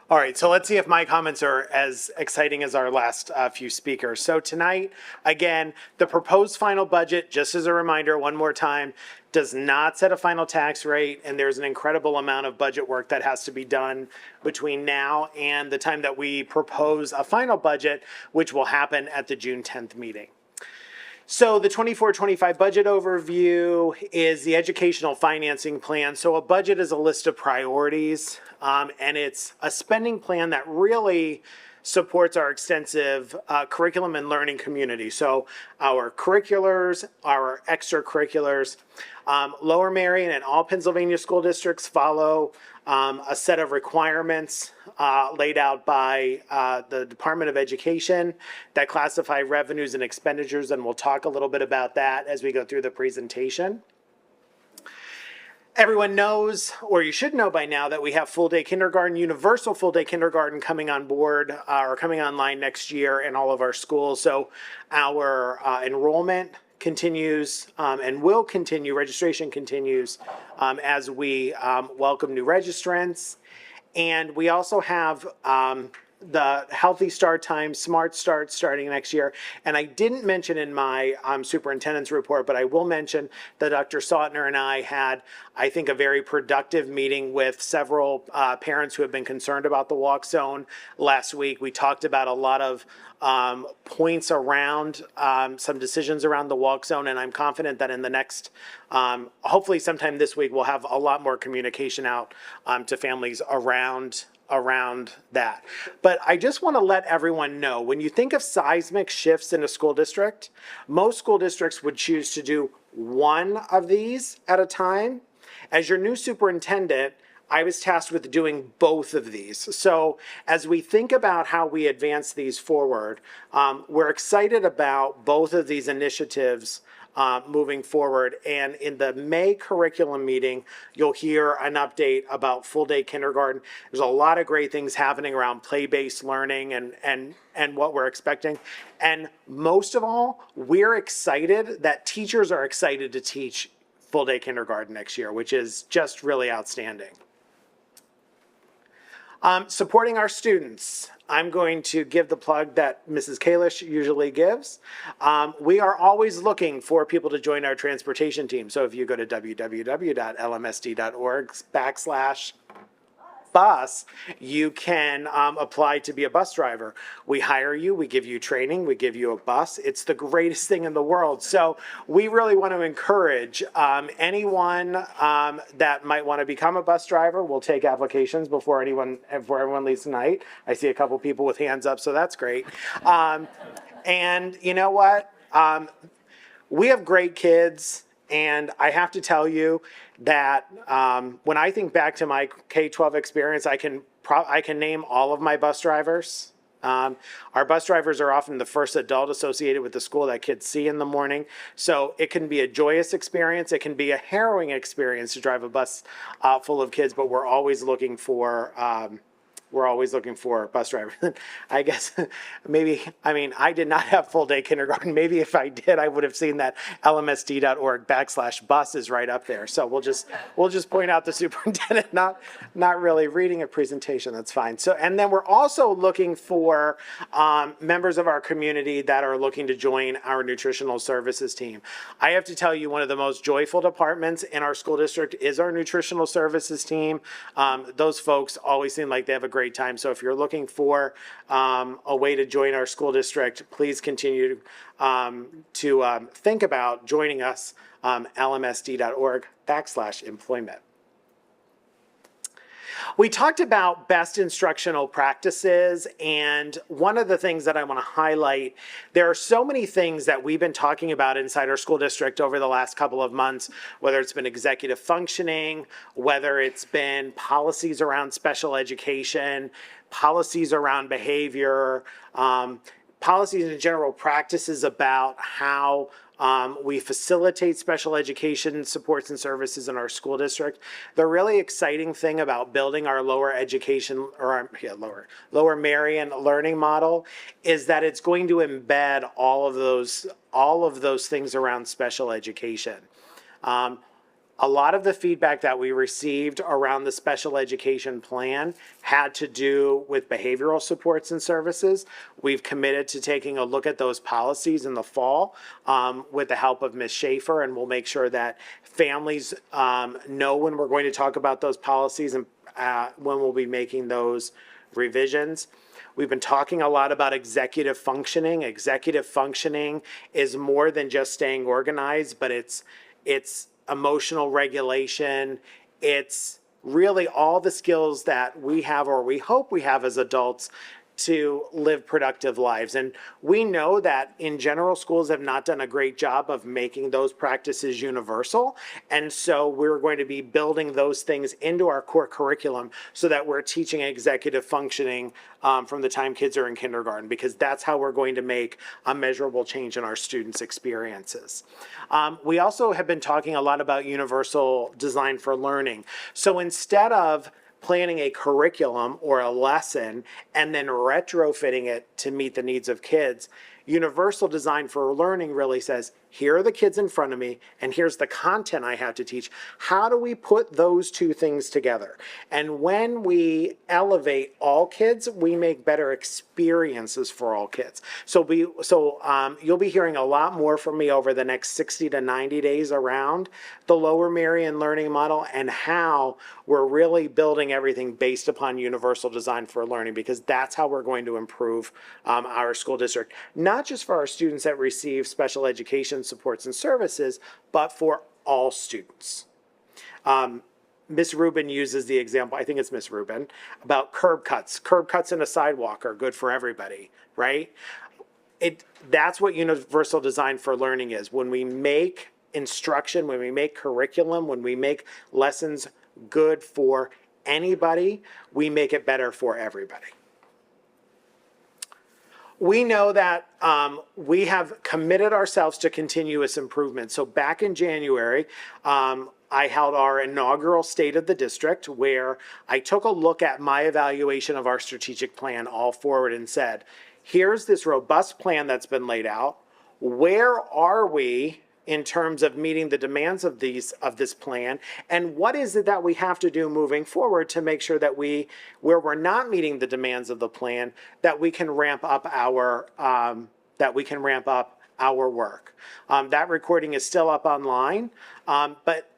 All right, so let's see if my comments are as exciting as our last few speakers. So tonight, again, the proposed final budget, just as a reminder, one more time, does not set a final tax rate, and there's an incredible amount of budget work that has to be done between now and the time that we propose a final budget, which will happen at the June 10th meeting. So the 24-25 budget overview is the educational financing plan. So a budget is a list of priorities, and it's a spending plan that really supports our extensive curriculum and learning community. So our curriculars, our extracurriculars. Lower Merion and all Pennsylvania school districts follow a set of requirements laid out by the Department of Education that classify revenues and expenditures, and we'll talk a little bit about that as we go through the presentation. Everyone knows, or you should know by now, that we have full-day kindergarten, universal full-day kindergarten coming on board or coming online next year in all of our schools. So our enrollment continues and will continue, registration continues as we welcome new registrants. And we also have the Healthy Start Time, Smart Start starting next year. And I didn't mention in my superintendent's report, but I will mention that Dr. Sautner and I had, I think, a very productive meeting with several parents who have been concerned about the walk zone last week. We talked about a lot of points around some decisions around the walk zone, and I'm confident that in the next, hopefully sometime this week, we'll have a lot more communication out to families around that. But I just want to let everyone know, when you think of seismic shifts in a school district, most school districts would choose to do one of these at a time. As your new superintendent, I was tasked with doing both of these. So as we think about how we advance these forward, we're excited about both of these initiatives moving forward. And in the May curriculum meeting, you'll hear an update about full-day kindergarten. There's a lot of great things happening around play-based learning and what we're expecting. And most of all, we're excited that teachers are excited to teach full-day kindergarten next year, which is just really outstanding. Supporting our students. I'm going to give the plug that Mrs. Kalish usually gives. We are always looking for people to join our transportation team. So if you go to www.lmsd.org/bus, you can apply to be a bus driver. We hire you, we give you training, we give you a bus. It's the greatest thing in the world. So we really want to encourage anyone that might want to become a bus driver. We'll take applications before everyone leaves tonight. I see a couple people with hands up, so that's great. And you know what? We have great kids. And I have to tell you that when I think back to my K-12 experience, I can name all of my bus drivers. Our bus drivers are often the first adult associated with the school that kids see in the morning. So it can be a joyous experience. It can be a harrowing experience to drive a bus full of kids, but we're always looking for bus drivers. I guess I did not have full day kindergarten. Maybe if I did, I would have seen that lmsd.org/bus is right up there. So we'll just point out the superintendent not really reading a presentation. That's fine. So, and then we're also looking for members of our community that are looking to join our nutritional services team. I have to tell you, one of the most joyful departments in our school district is our nutritional services team. Those folks always seem like they have a great time. So if you're looking for a way to join our school district, please continue to think about joining us, lmsd.org/employment. We talked about best instructional practices, and one of the things that I want to highlight, there are so many things that we've been talking about inside our school district over the last couple of months, whether it's been executive functioning, whether it's been policies around special education, policies around behavior, policies and general practices about how we facilitate special education supports and services in our school district. The really exciting thing about building our lower Merion learning model is that it's going to embed all of those things around special education. A lot of the feedback that we received around the special education plan had to do with behavioral supports and services. We've committed to taking a look at those policies in the fall with the help of Ms. Schaefer, and we'll make sure that families know when we're going to talk about those policies and when we'll be making those revisions. We've been talking a lot about executive functioning. Executive functioning is more than just staying organized, but it's emotional regulation. It's really all the skills that we have, or we hope we have as adults, to live productive lives. And we know that in general, schools have not done a great job of making those practices universal. And so we're going to be building those things into our core curriculum so that we're teaching executive functioning from the time kids are in kindergarten, because that's how we're going to make a measurable change in our students' experiences. We also have been talking a lot about universal design for learning. So instead of planning a curriculum or a lesson and then retrofitting it to meet the needs of kids, universal design for learning really says, here are the kids in front of me, and here's the content I have to teach. How do we put those two things together? And when we elevate all kids, we make better experiences for all kids. So you'll be hearing a lot more from me over the next 60 to 90 days around the Lower Merion learning model and how we're really building everything based upon universal design for learning, because that's how we're going to improve our school district, not just for our students that receive special education supports and services, but for all students. Miss Rubin uses the example, I think it's Miss Rubin, about curb cuts. Curb cuts in a sidewalk are good for everybody, right? That's what universal design for learning is. When we make instruction, when we make curriculum, when we make lessons good for anybody, we make it better for everybody. We know that we have committed ourselves to continuous improvement. So back in January, I held our inaugural State of the District, where I took a look at my evaluation of our strategic plan all forward and said, here's this robust plan that's been laid out. Where are we in terms of meeting the demands of this plan, and what is it that we have to do moving forward to make sure that where we're not meeting the demands of the plan, that we can ramp up our work. That recording is still up online, but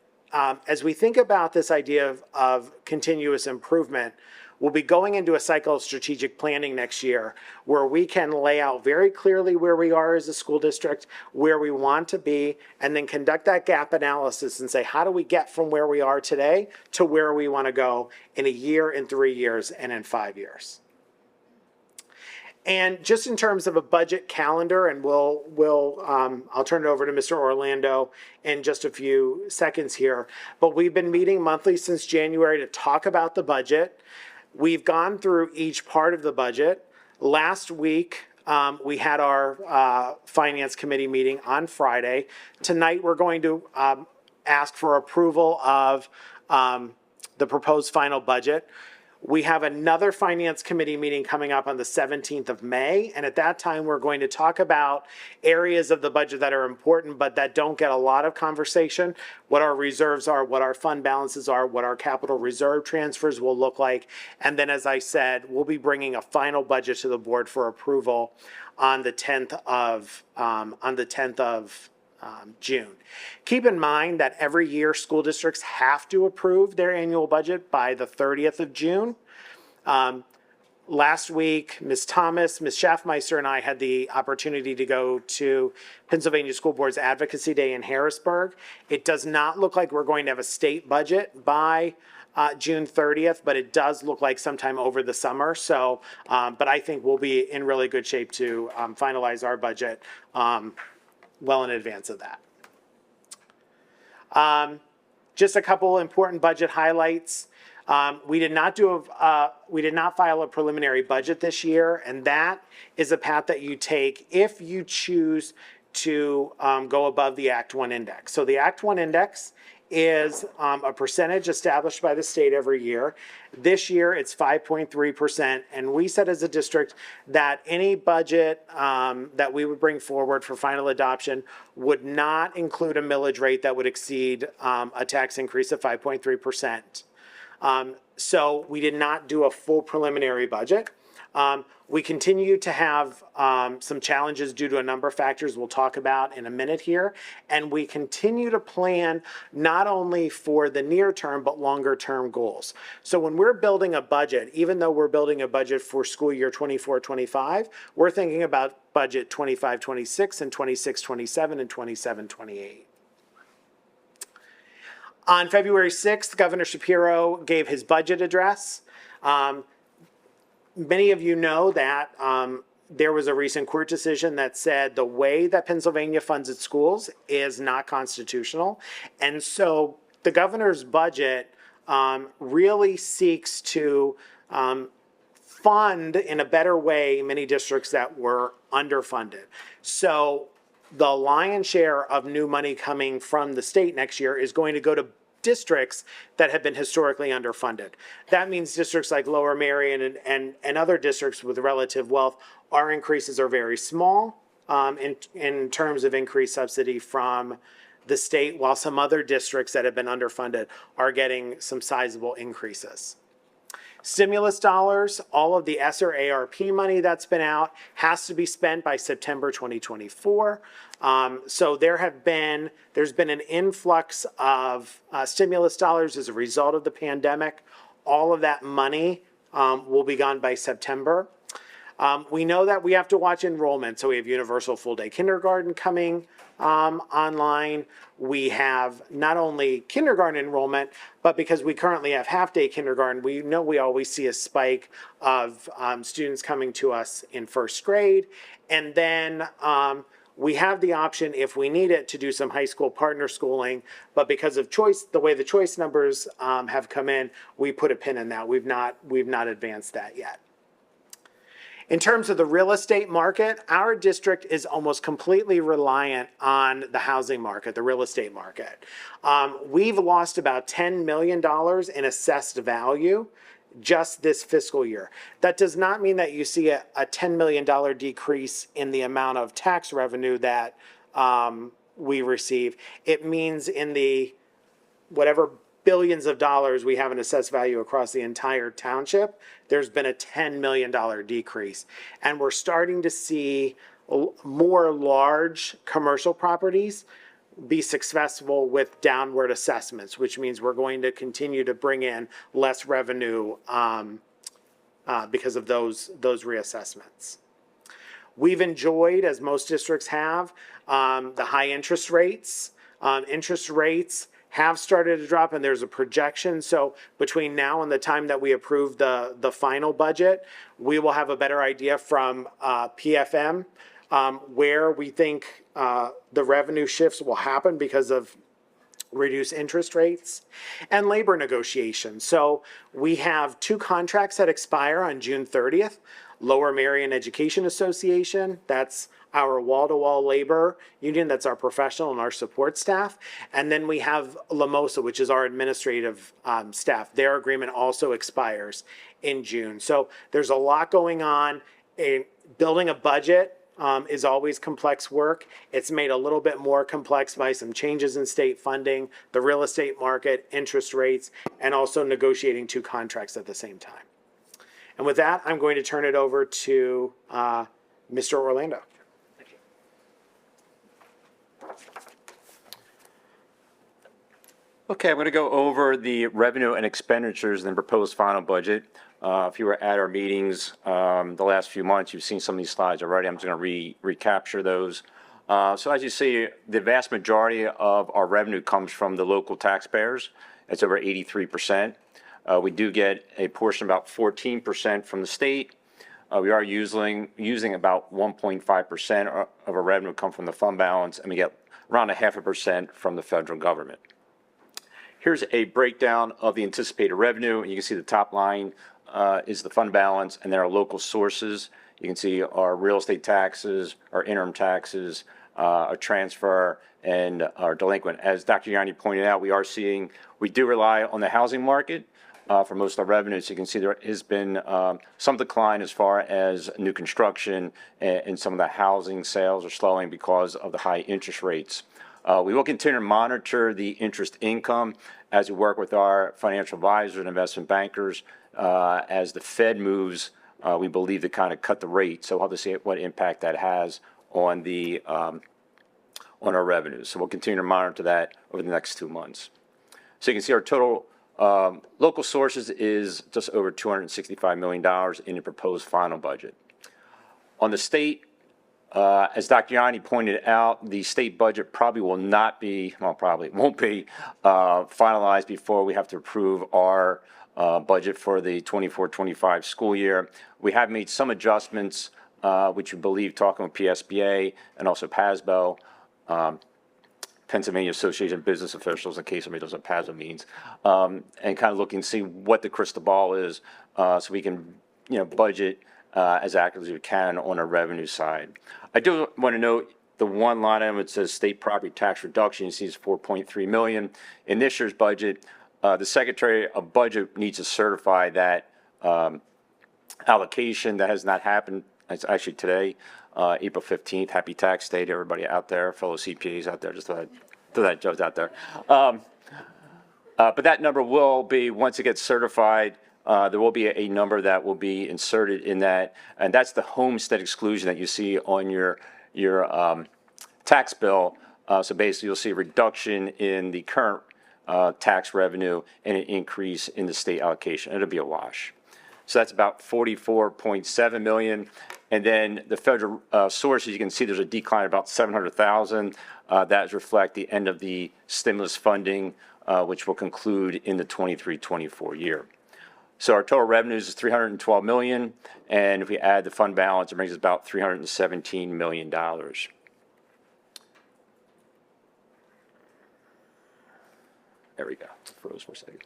as we think about this idea of continuous improvement, we'll be going into a cycle of strategic planning next year where we can lay out very clearly where we are as a school district, where we want to be, and then conduct that gap analysis and say, how do we get from where we are today to where we want to go in a year, in 3 years, and in 5 years. And just in terms of a budget calendar, and I'll turn it over to Mr. Orlando in just a few seconds here, but we've been meeting monthly since January to talk about the budget. We've gone through each part of the budget. Last week, we had our Finance Committee meeting on Friday. Tonight, we're going to ask for approval of the proposed final budget. We have another Finance Committee meeting coming up on the 17th of May, and at that time, we're going to talk about areas of the budget that are important but that don't get a lot of conversation, what our reserves are, what our fund balances are, what our capital reserve transfers will look like, and then, as I said, we'll be bringing a final budget to the board for approval on the 10th of June. Keep in mind that every year school districts have to approve their annual budget by the 30th of June. Last week, Ms. Thomas, Ms. Schaffmeister, and I had the opportunity to go to Pennsylvania School Board's Advocacy Day in Harrisburg. It does not look like we're going to have a state budget by June 30th, but it does look like sometime over the summer. So, but I think we'll be in really good shape to finalize our budget well in advance of that. Just a couple important budget highlights. We did not file a preliminary budget this year, and that is a path that you take if you choose to go above the Act 1 index. So the Act 1 index is a percentage established by the state every year. This year, it's 5.3%, and we said as a district that any budget that we would bring forward for final adoption would not include a millage rate that would exceed a tax increase of 5.3%. So we did not do a full preliminary budget. We continue to have some challenges due to a number of factors we'll talk about in a minute here. And we continue to plan not only for the near term, but longer term goals. So when we're building a budget, even though we're building a budget for school year 24-25, we're thinking about budget 25-26 and 26-27 and 27-28. On February 6th, Governor Shapiro gave his budget address. Many of you know that there was a recent court decision that said the way that Pennsylvania funds its schools is not constitutional. And so the governor's budget really seeks to fund in a better way many districts that were underfunded. So the lion's share of new money coming from the state next year is going to go to districts that have been historically underfunded. That means districts like Lower Merion and other districts with relative wealth, our increases are very small in terms of increased subsidy from the state, while some other districts that have been underfunded are getting some sizable increases. Stimulus dollars, all of the ESSER ARP money that's been out has to be spent by September 2024. So there's been an influx of stimulus dollars as a result of the pandemic. All of that money will be gone by September. We know that we have to watch enrollment. So we have universal full day kindergarten coming online. We have not only kindergarten enrollment, but because we currently have half-day kindergarten, we know we always see a spike of students coming to us in first grade. And then we have the option, if we need it, to do some high school partner schooling. But because of choice, the way the choice numbers have come in, we put a pin in that. We've not advanced that yet. In terms of the real estate market, our district is almost completely reliant on the housing market, the real estate market. We've lost about $10 million in assessed value just this fiscal year. That does not mean that you see a $10 million decrease in the amount of tax revenue that we receive. It means in the whatever billions of dollars we have in assessed value across the entire township, there's been a $10 million decrease. And we're starting to see more large commercial properties be successful with downward assessments, which means we're going to continue to bring in less revenue because of those reassessments. We've enjoyed, as most districts have, the high interest rates. Interest rates have started to drop, and there's a projection. So between now and the time that we approve the final budget, we will have a better idea from PFM where we think the revenue shifts will happen because of reduced interest rates and labor negotiations. So we have 2 contracts that expire on June 30th. Lower Merion Education Association, that's our wall-to-wall labor union, that's our professional and our support staff. And then we have LaMosa, which is our administrative staff. Their agreement also expires in June. So there's a lot going on. Building a budget is always complex work. It's made a little bit more complex by some changes in state funding, the real estate market, interest rates, and also negotiating 2 contracts at the same time. And with that, I'm going to turn it over to Mr. Orlando. Thank you.
Okay, I'm going to go over the revenue and expenditures in the proposed final budget. If you were at our meetings the last few months, you've seen some of these slides already. I'm just going to recapture those. So as you see, the vast majority of our revenue comes from the local taxpayers. It's over 83%. We do get a portion, about 14% from the state. We are using about 1.5% of our revenue come from the fund balance, and we get around 0.5% from the federal government. Here's a breakdown of the anticipated revenue. You can see the top line is the fund balance, and then our local sources. You can see our real estate taxes, our interim taxes, a transfer and are delinquent. As Dr. Yanni pointed out, we do rely on the housing market for most of our revenues. You can see there has been some decline as far as new construction, and some of the housing sales are slowing because of the high interest rates. We will continue to monitor the interest income as we work with our financial advisors and investment bankers. As the Fed moves, we believe to kind of cut the rate. So we'll have to see what impact that has on the on our revenues. So we'll continue to monitor that over the next 2 months. So you can see our total local sources is just over $265 million in the proposed final budget. On the state, as Dr. Yanni pointed out, the state budget probably will not be, well, probably won't be finalized before we have to approve our budget for the 24-25 school year. We have made some adjustments, which we believe, talking with PSBA and also PASBO, Pennsylvania Association of Business Officials, in case somebody doesn't know what PASBO means, and kind of looking to see what the crystal ball is, so we can, budget as accurately as we can on our revenue side. I do want to note the one line item that says state property tax reduction. You see it's $4.3 million. In this year's budget, the Secretary of Budget needs to certify that allocation. That has not happened. It's actually today, April 15th. Happy Tax Day to everybody out there, fellow CPAs out there. Just throw that joke out there. But that number will be, once it gets certified, there will be a number that will be inserted in that, and that's the homestead exclusion that you see on your tax bill. So basically, you'll see a reduction in the current tax revenue and an increase in the state allocation. It'll be a wash. So that's about $44.7 million. And then the federal sources, you can see there's a decline of about $700,000. That reflect the end of the stimulus funding, which will conclude in the 23-24 year. So our total revenues is $312 million, and if we add the fund balance, it brings us about $317 million. There we go. Froze for a second.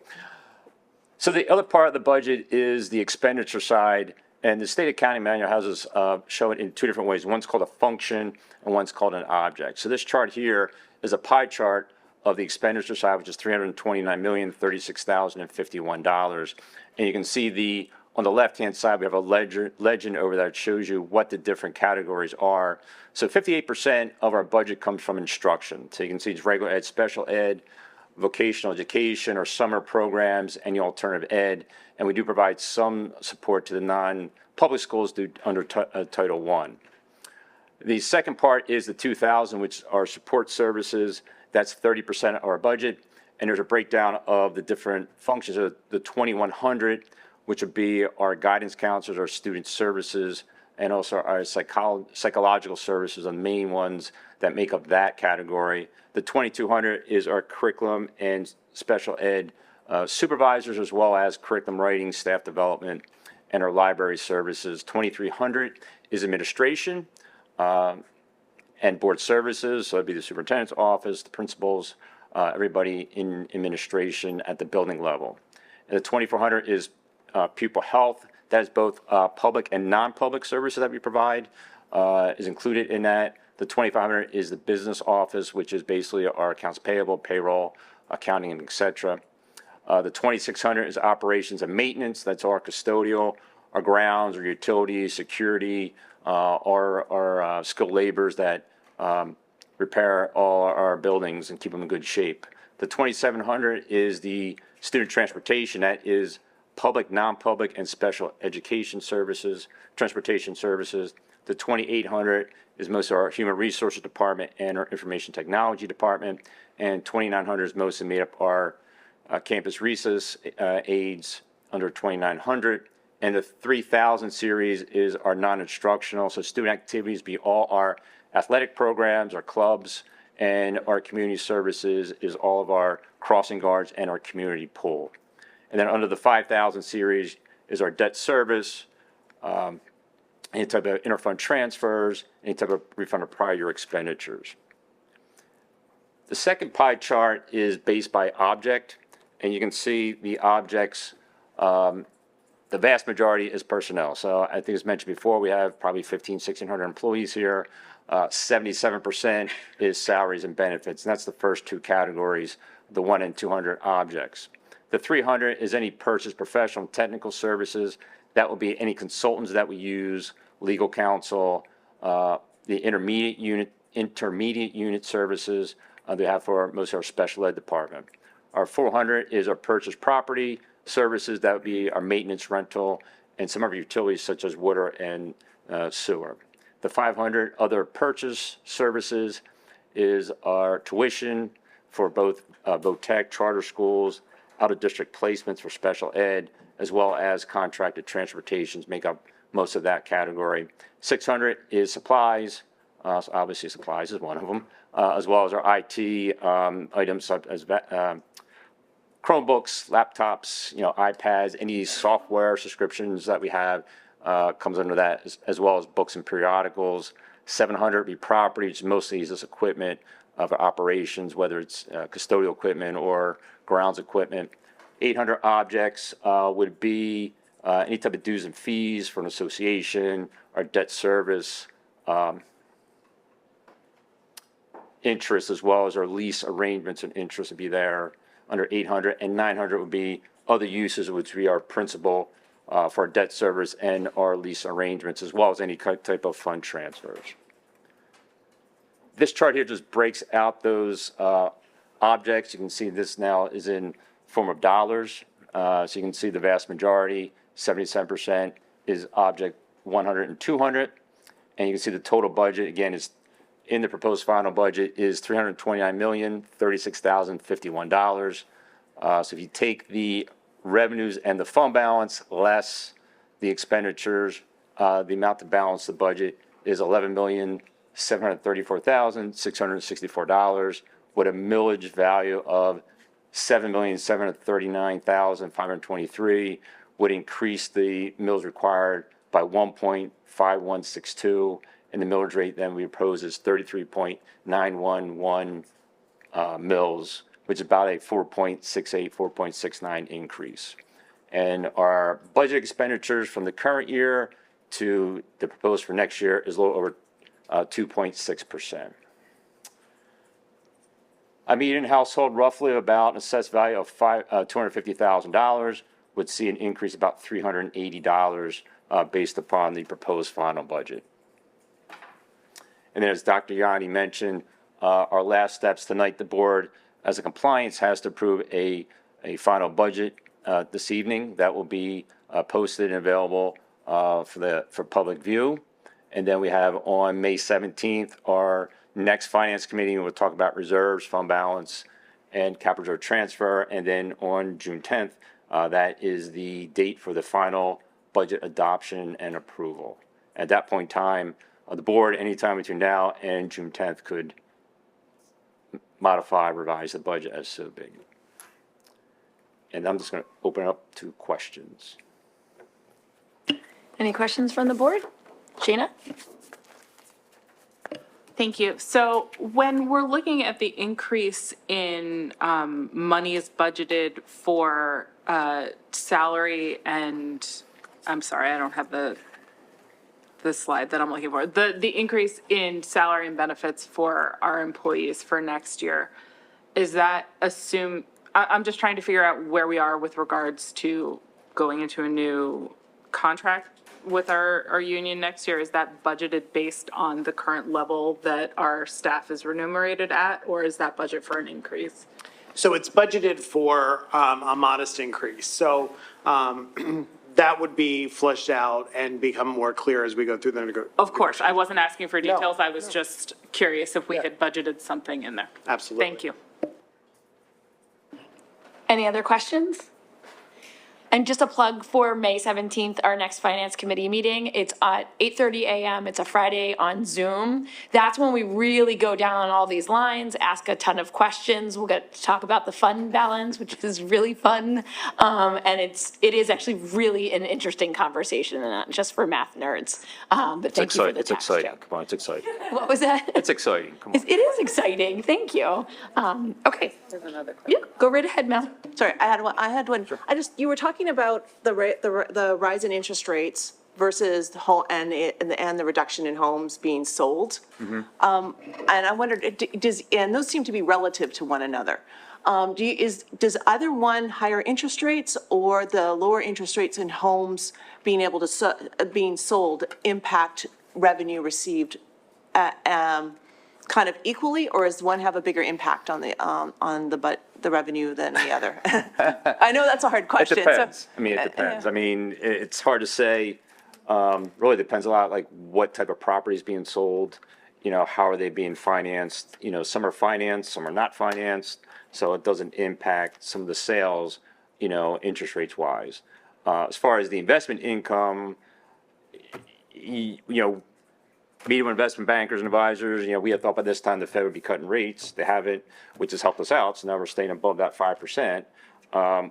So the other part of the budget is the expenditure side, and the state accounting manual has us show it in two different ways. One's called a function, and one's called an object. So this chart here is a pie chart of the expenditure side, which is $329,036,051. And you can see on the left-hand side, we have a legend over there that shows you what the different categories are. So 58% of our budget comes from instruction. So you can see it's regular ed, special ed, vocational education, or summer programs, and the alternative ed. And we do provide some support to the non-public schools under Title I. The second part is the 2,000, which are support services. That's 30% of our budget. And there's a breakdown of the different functions of the 2,100, which would be our guidance counselors, our student services, and also our psychological services, are the main ones that make up that category. The 2,200 is our curriculum and special ed supervisors, as well as curriculum writing, staff development, and our library services. 2,300 is administration and board services, so it'd be the superintendent's office, the principals, everybody in administration at the building level. And the 2,400 is pupil health. That is both public and non-public services that we provide, is included in that. The 2,500 is the business office, which is basically our accounts payable, payroll, accounting, and et cetera. The 2,600 is operations and maintenance. That's our custodial, our grounds, our utilities, security, our skilled laborers that repair all our buildings and keep them in good shape. The 2,700 is the student transportation. That is public, non-public, and special education services, transportation services. The 2,800 is most of our human resources department and our information technology department. And 2,900 is mostly made up our campus recess aides under 2,900. And the 3,000 series is our non-instructional. So student activities be all our athletic programs, our clubs, and our community services is all of our crossing guards and our community pool. And then under the 5,000 series is our debt service, any type of interfund transfers, any type of refund of prior year expenditures. The second pie chart is based by object, and you can see the objects, the vast majority is personnel. So I think as mentioned before, we have probably 1,500, 1,600 employees here. 77% is salaries and benefits, and that's the first two categories, the 1 and 200 objects. The 300 is any purchase professional and technical services. That will be any consultants that we use, legal counsel, the intermediate unit services they have for most of our special ed department. Our 400 is our purchase property services. That would be our maintenance, rental, and some of our utilities such as water and sewer. The 500 other purchase services is our tuition for both VOTEC, charter schools, out-of-district placements for special ed, as well as contracted transportations make up most of that category. 600 is supplies, so obviously supplies is one of them, as well as our IT items such as Chromebooks, laptops, iPads, any software subscriptions that we have comes under that, as well as books and periodicals. 700 would be property, which mostly uses equipment of operations, whether it's custodial equipment or grounds equipment. 800 objects would be any type of dues and fees for an association, our debt service, interest, as well as our lease arrangements and interest would be there under 800. And 900 would be other uses, which would be our principal for our debt service and our lease arrangements, as well as any type of fund transfers. This chart here just breaks out those objects. You can see this now is in form of dollars. So you can see the vast majority, 77%, is object 100 and 200. And you can see the total budget, again, is in the proposed final budget is $329,036,051. So if you take the revenues and the fund balance less the expenditures, the amount to balance the budget is $11,734,664 with a millage value of $7,739,523, would increase the mills required by 1.5162, and the millage rate then we propose is 33.911 mills, which is about a 4.68, 4.69 increase. And our budget expenditures from the current year to the proposed for next year is a little over 2.6%. A median household roughly about an assessed value of $250,000 would see an increase of about $380 based upon the proposed final budget. And then as Dr. Yanni mentioned, our last steps tonight, the board as a compliance has to approve a final budget this evening that will be posted and available for public view. And then we have on May 17th, our next finance committee, we'll talk about reserves, fund balance, and capital reserve transfer. And then on June 10th, that is the date for the final budget adoption and approval. At that point in time, the board, anytime between now and June 10th, could modify, revise the budget as so big. And I'm just going to open it up to questions.
Any questions from the board? Shayna?
Thank you. So when we're looking at the increase in monies budgeted for salary and, I'm sorry, I don't have the slide that I'm looking for. The increase in salary and benefits for our employees for next year, is that assume, I'm just trying to figure out where we are with regards to going into a new contract with our union next year. Is that budgeted based on the current level that our staff is remunerated at, or is that budget for an increase?
So it's budgeted for a modest increase. So that would be fleshed out and become more clear as we go through the negotiations.
Of course, I wasn't asking for details. I was just curious if we had budgeted something in there.
Absolutely.
Thank you.
Any other questions? And just a plug for May 17th, our next finance committee meeting. It's at 8:30 a.m. It's a Friday on Zoom. That's when we really go down all these lines, ask a ton of questions. We'll get to talk about the fund balance, which is really fun. And it is actually really an interesting conversation, and not just for math nerds. But thank you for the
It's
tax
exciting.
joke.
Come on, it's exciting.
What was that?
It's exciting. Come on.
It is exciting. Thank you. Okay. Yeah, go right ahead, Mel.
Sorry, I had one. You were talking about the rise in interest rates versus the whole, and the reduction in homes being sold. And I wondered, and those seem to be relative to one another. Does either one higher interest rates or the lower interest rates in homes being able to, being sold impact revenue received kind of equally, or does one have a bigger impact on the revenue than the other? I know that's a hard question.
It depends. I mean, it depends. I mean, it's hard to say. Really depends a lot, like what type of property is being sold, how are they being financed? Some are financed, some are not financed, so it doesn't impact some of the sales, interest rates wise. As far as the investment income, meeting with investment bankers and advisors, we had thought by this time the Fed would be cutting rates. They haven't, which has helped us out. So now we're staying above that 5%.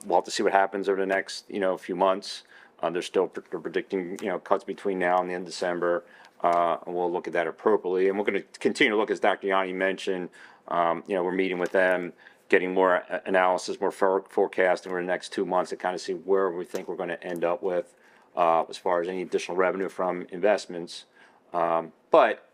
We'll have to see what happens over the next, few months. They're still predicting, cuts between now and the end of December. And we'll look at that appropriately. And we're going to continue to look, as Dr. Yanni mentioned, we're meeting with them, getting more analysis, more forecasting over the next 2 months to kind of see where we think we're going to end up with as far as any additional revenue from investments. But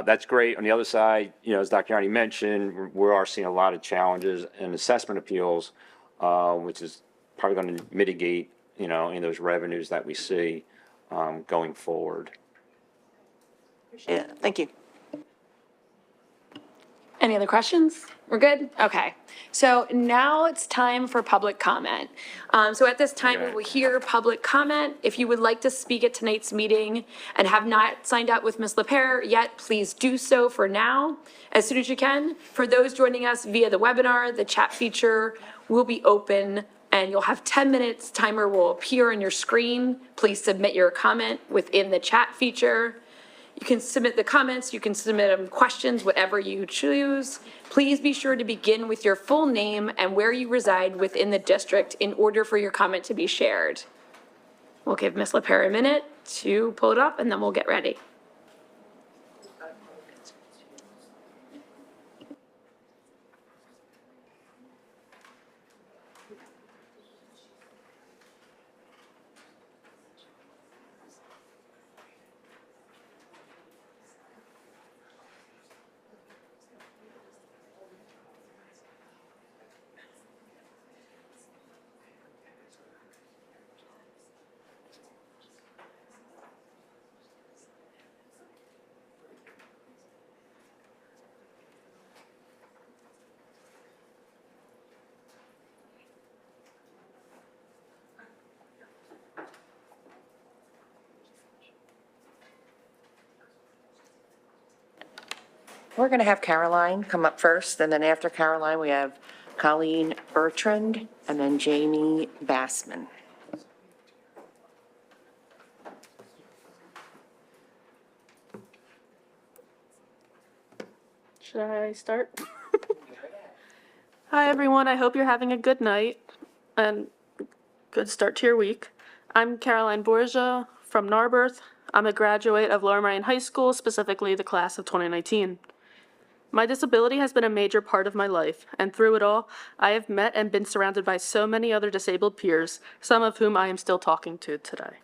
that's great. On the other side, as Dr. Yanni mentioned, we are seeing a lot of challenges in assessment appeals, which is probably going to mitigate, any of those revenues that we see going forward.
Yeah, thank you.
Any other questions? We're good? Okay. So now it's time for public comment. So at this time, we will hear public comment. If you would like to speak at tonight's meeting and have not signed up with Ms. LaPere yet, please do so for now, as soon as you can. For those joining us via the webinar, the chat feature will be open and you'll have 10 minutes. Timer will appear on your screen. Please submit your comment within the chat feature. You can submit the comments, you can submit them questions, whatever you choose. Please be sure to begin with your full name and where you reside within the district in order for your comment to be shared. We'll give Ms. LaPere a minute to pull it up and then we'll get ready.
We're going to have Caroline come up first, and then after Caroline, we have Colleen Bertrand, and then Jamie Bassman.
Should I start? Hi, everyone. I hope you're having a good night and good start to your week. I'm Caroline Borgia from Narberth. I'm a graduate of Lower Merion High School, specifically the class of 2019. My disability has been a major part of my life, and through it all, I have met and been surrounded by so many other disabled peers, some of whom I am still talking to today.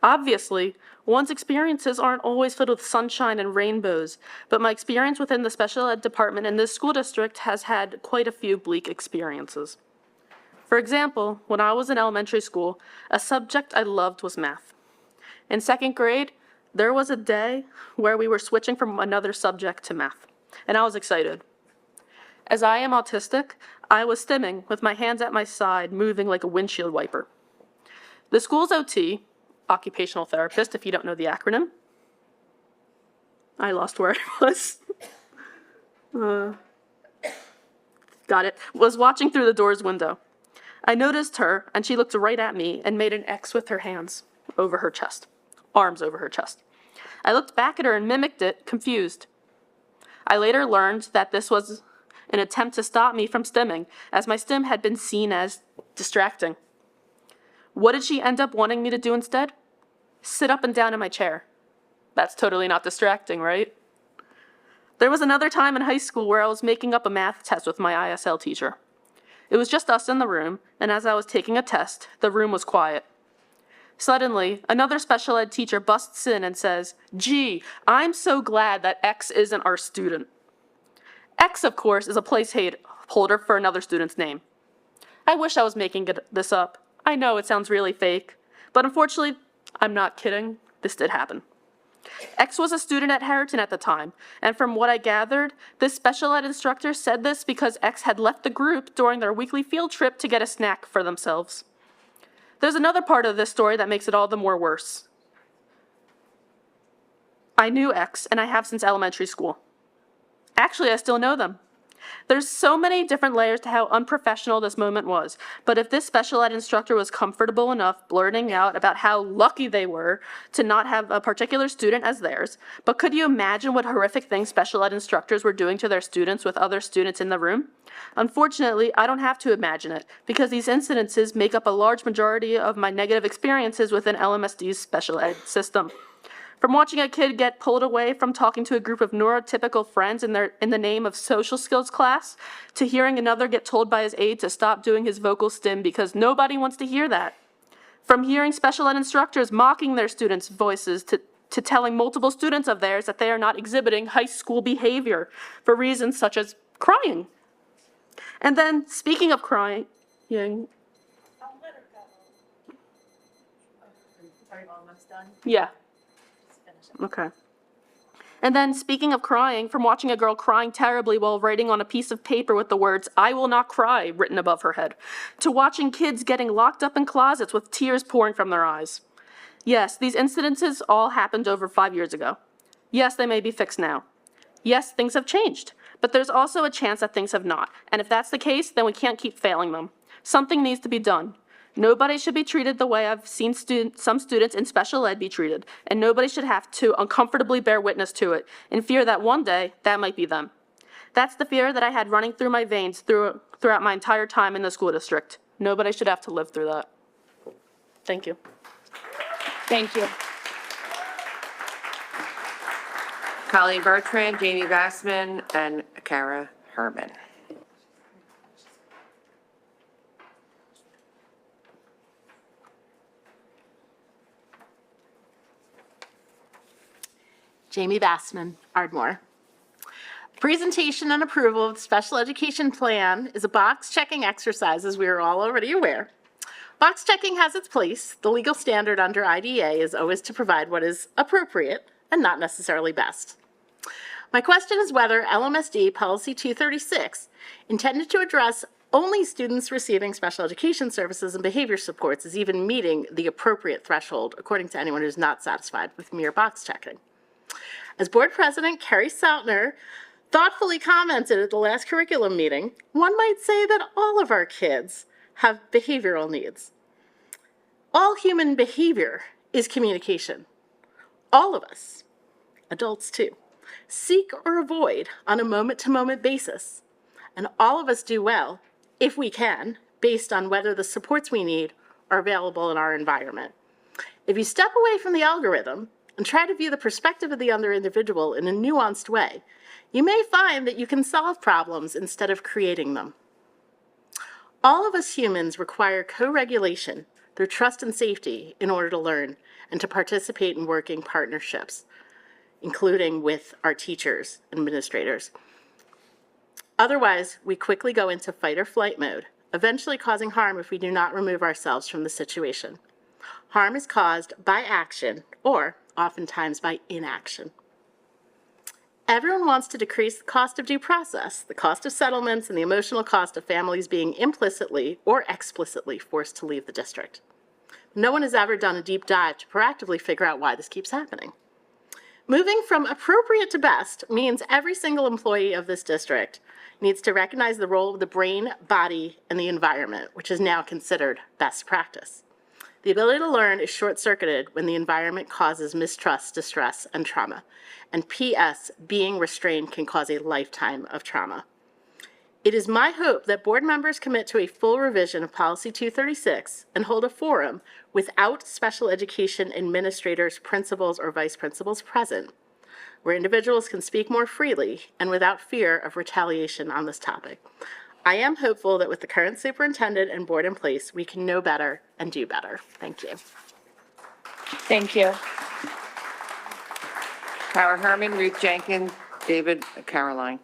Obviously, one's experiences aren't always filled with sunshine and rainbows, but my experience within the special ed department in this school district has had quite a few bleak experiences. For example, when I was in elementary school, a subject I loved was math. In second grade, there was a day where we were switching from another subject to math, and I was excited. As I am autistic, I was stimming with my hands at my side, moving like a windshield wiper. The school's OT, occupational therapist, if you don't know the acronym. I lost where I was. Got it. Was watching through the door's window. I noticed her, and she looked right at me and made an X with her hands over her chest, arms over her chest. I looked back at her and mimicked it, confused. I later learned that this was an attempt to stop me from stimming, as my stim had been seen as distracting. What did she end up wanting me to do instead? Sit up and down in my chair. That's totally not distracting, right? There was another time in high school where I was making up a math test with my ISL teacher. It was just us in the room, and as I was taking a test, the room was quiet. Suddenly, another special ed teacher busts in and says, "Gee, I'm so glad that X isn't our student." X, of course, is a placeholder for another student's name. I wish I was making this up. I know it sounds really fake, but unfortunately, I'm not kidding. This did happen. X was a student at Harriton at the time, and from what I gathered, this special ed instructor said this because X had left the group during their weekly field trip to get a snack for themselves. There's another part of this story that makes it all the more worse. I knew X, and I have since elementary school. Actually, I still know them. There's so many different layers to how unprofessional this moment was, but if this special ed instructor was comfortable enough blurting out about how lucky they were to not have a particular student as theirs, but could you imagine what horrific things special ed instructors were doing to their students with other students in the room? Unfortunately, I don't have to imagine it, because these incidences make up a large majority of my negative experiences within LMSD's special ed system. From watching a kid get pulled away from talking to a group of neurotypical friends in the name of social skills class, to hearing another get told by his aide to stop doing his vocal stim because nobody wants to hear that. From hearing special ed instructors mocking their students' voices to telling multiple students of theirs that they are not exhibiting high school behavior for reasons such as crying. And then, speaking of crying, yeah. Okay. And then, speaking of crying, from watching a girl crying terribly while writing on a piece of paper with the words, "I will not cry," written above her head, to watching kids getting locked up in closets with tears pouring from their eyes. Yes, these incidences all happened over 5 years ago. Yes, they may be fixed now. Yes, things have changed, but there's also a chance that things have not. And if that's the case, then we can't keep failing them. Something needs to be done. Nobody should be treated the way I've seen some students in special ed be treated, and nobody should have to uncomfortably bear witness to it in fear that one day that might be them. That's the fear that I had running through my veins throughout my entire time in the school district. Nobody should have to live through that. Thank you.
Thank you.
Colleen Bertrand, Jamie Bassman, and Kara Herman.
Jamie Bassman, Ardmore. Presentation and approval of the special education plan is a box-checking exercise, as we are all already aware. Box checking has its place. The legal standard under IDEA is always to provide what is appropriate and not necessarily best. My question is whether LMSD Policy 236, intended to address only students receiving special education services and behavior supports, is even meeting the appropriate threshold, according to anyone who's not satisfied with mere box checking. As Board President Kerry Saltner thoughtfully commented at the last curriculum meeting, one might say that all of our kids have behavioral needs. All human behavior is communication. All of us, adults too, seek or avoid on a moment-to-moment basis. And all of us do well, if we can, based on whether the supports we need are available in our environment. If you step away from the algorithm and try to view the perspective of the other individual in a nuanced way, you may find that you can solve problems instead of creating them. All of us humans require co-regulation through trust and safety in order to learn and to participate in working partnerships, including with our teachers and administrators. Otherwise, we quickly go into fight or flight mode, eventually causing harm if we do not remove ourselves from the situation. Harm is caused by action or oftentimes by inaction. Everyone wants to decrease the cost of due process, the cost of settlements, and the emotional cost of families being implicitly or explicitly forced to leave the district. No one has ever done a deep dive to proactively figure out why this keeps happening. Moving from appropriate to best means every single employee of this district needs to recognize the role of the brain, body, and the environment, which is now considered best practice. The ability to learn is short-circuited when the environment causes mistrust, distress, and trauma. And P.S., being restrained can cause a lifetime of trauma. It is my hope that board members commit to a full revision of Policy 236 and hold a forum without special education administrators, principals, or vice principals present, where individuals can speak more freely and without fear of retaliation on this topic. I am hopeful that with the current superintendent and board in place, we can know better and do better. Thank you.
Thank you.
Kara Herman, Ruth Jenkins, David Caroline.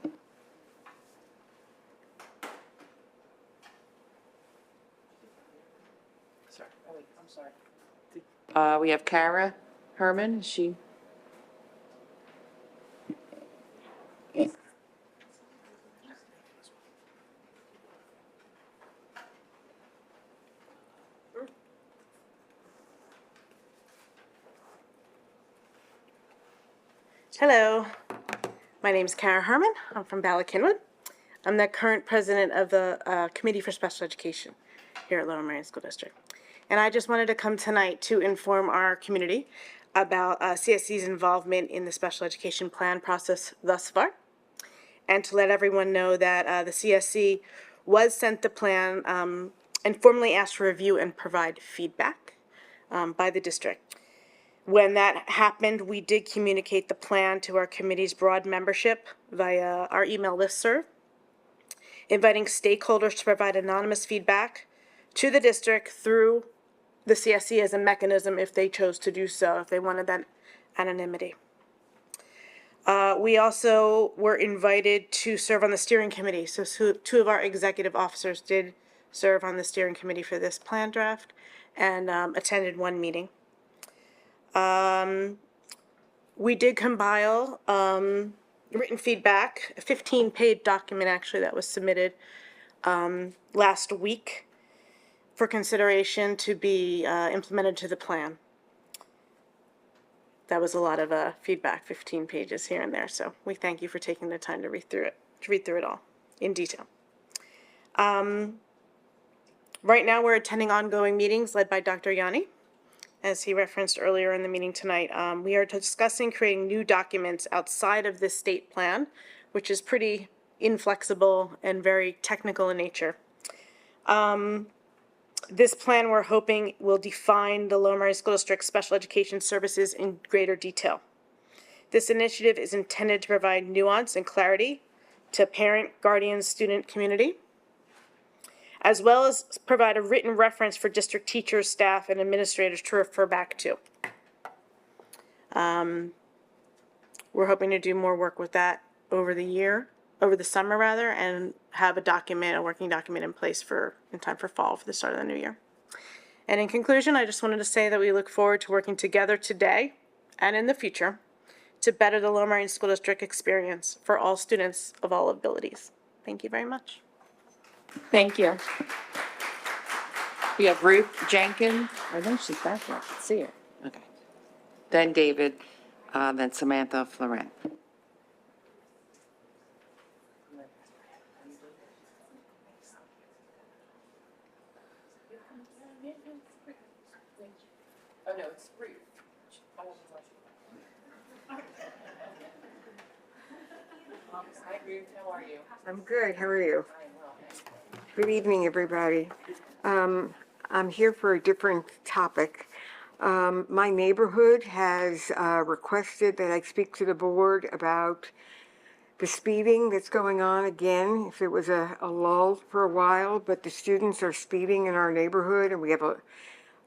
We have Kara Herman, is she?
Hello, my name is Kara Herman. I'm from Ballackinwood. I'm the current president of the Committee for Special Education here at Lower Merion School District. And I just wanted to come tonight to inform our community about CSC's involvement in the special education plan process thus far, and to let everyone know that the CSC was sent the plan and formally asked for review and provide feedback by the district. When that happened, we did communicate the plan to our committee's broad membership via our email listserv, inviting stakeholders to provide anonymous feedback to the district through the CSC as a mechanism if they chose to do so, if they wanted that anonymity. We also were invited to serve on the steering committee. So two of our executive officers did serve on the steering committee for this plan draft and attended one meeting. We did compile written feedback, a 15-page document actually that was submitted last week for consideration to be implemented to the plan. That was a lot of feedback, 15 pages here and there. So we thank you for taking the time to read through it all in detail. Right now we're attending ongoing meetings led by Dr. Yanni. As he referenced earlier in the meeting tonight, we are discussing creating new documents outside of this state plan, which is pretty inflexible and very technical in nature. This plan, we're hoping, will define the Lower Merion School District special education services in greater detail. This initiative is intended to provide nuance and clarity to parent, guardian, student community, as well as provide a written reference for district teachers, staff, and administrators to refer back to. We're hoping to do more work with that over the summer rather, and have a working document in place in time for fall for the start of the new year. And in conclusion, I just wanted to say that we look forward to working together today and in the future to better the Lower Merion School District experience for all students of all abilities. Thank you very much.
Thank you.
We have Ruth Jenkins. I know she's back there. I can see her. Okay. Then David, then Samantha Florent. Oh, no, it's Ruth. Hi, Ruth. How are you?
I'm good. How are you? Good evening, everybody. I'm here for a different topic. My neighborhood has requested that I speak to the board about the speeding that's going on again. If it was a lull for a while, but the students are speeding in our neighborhood, and we have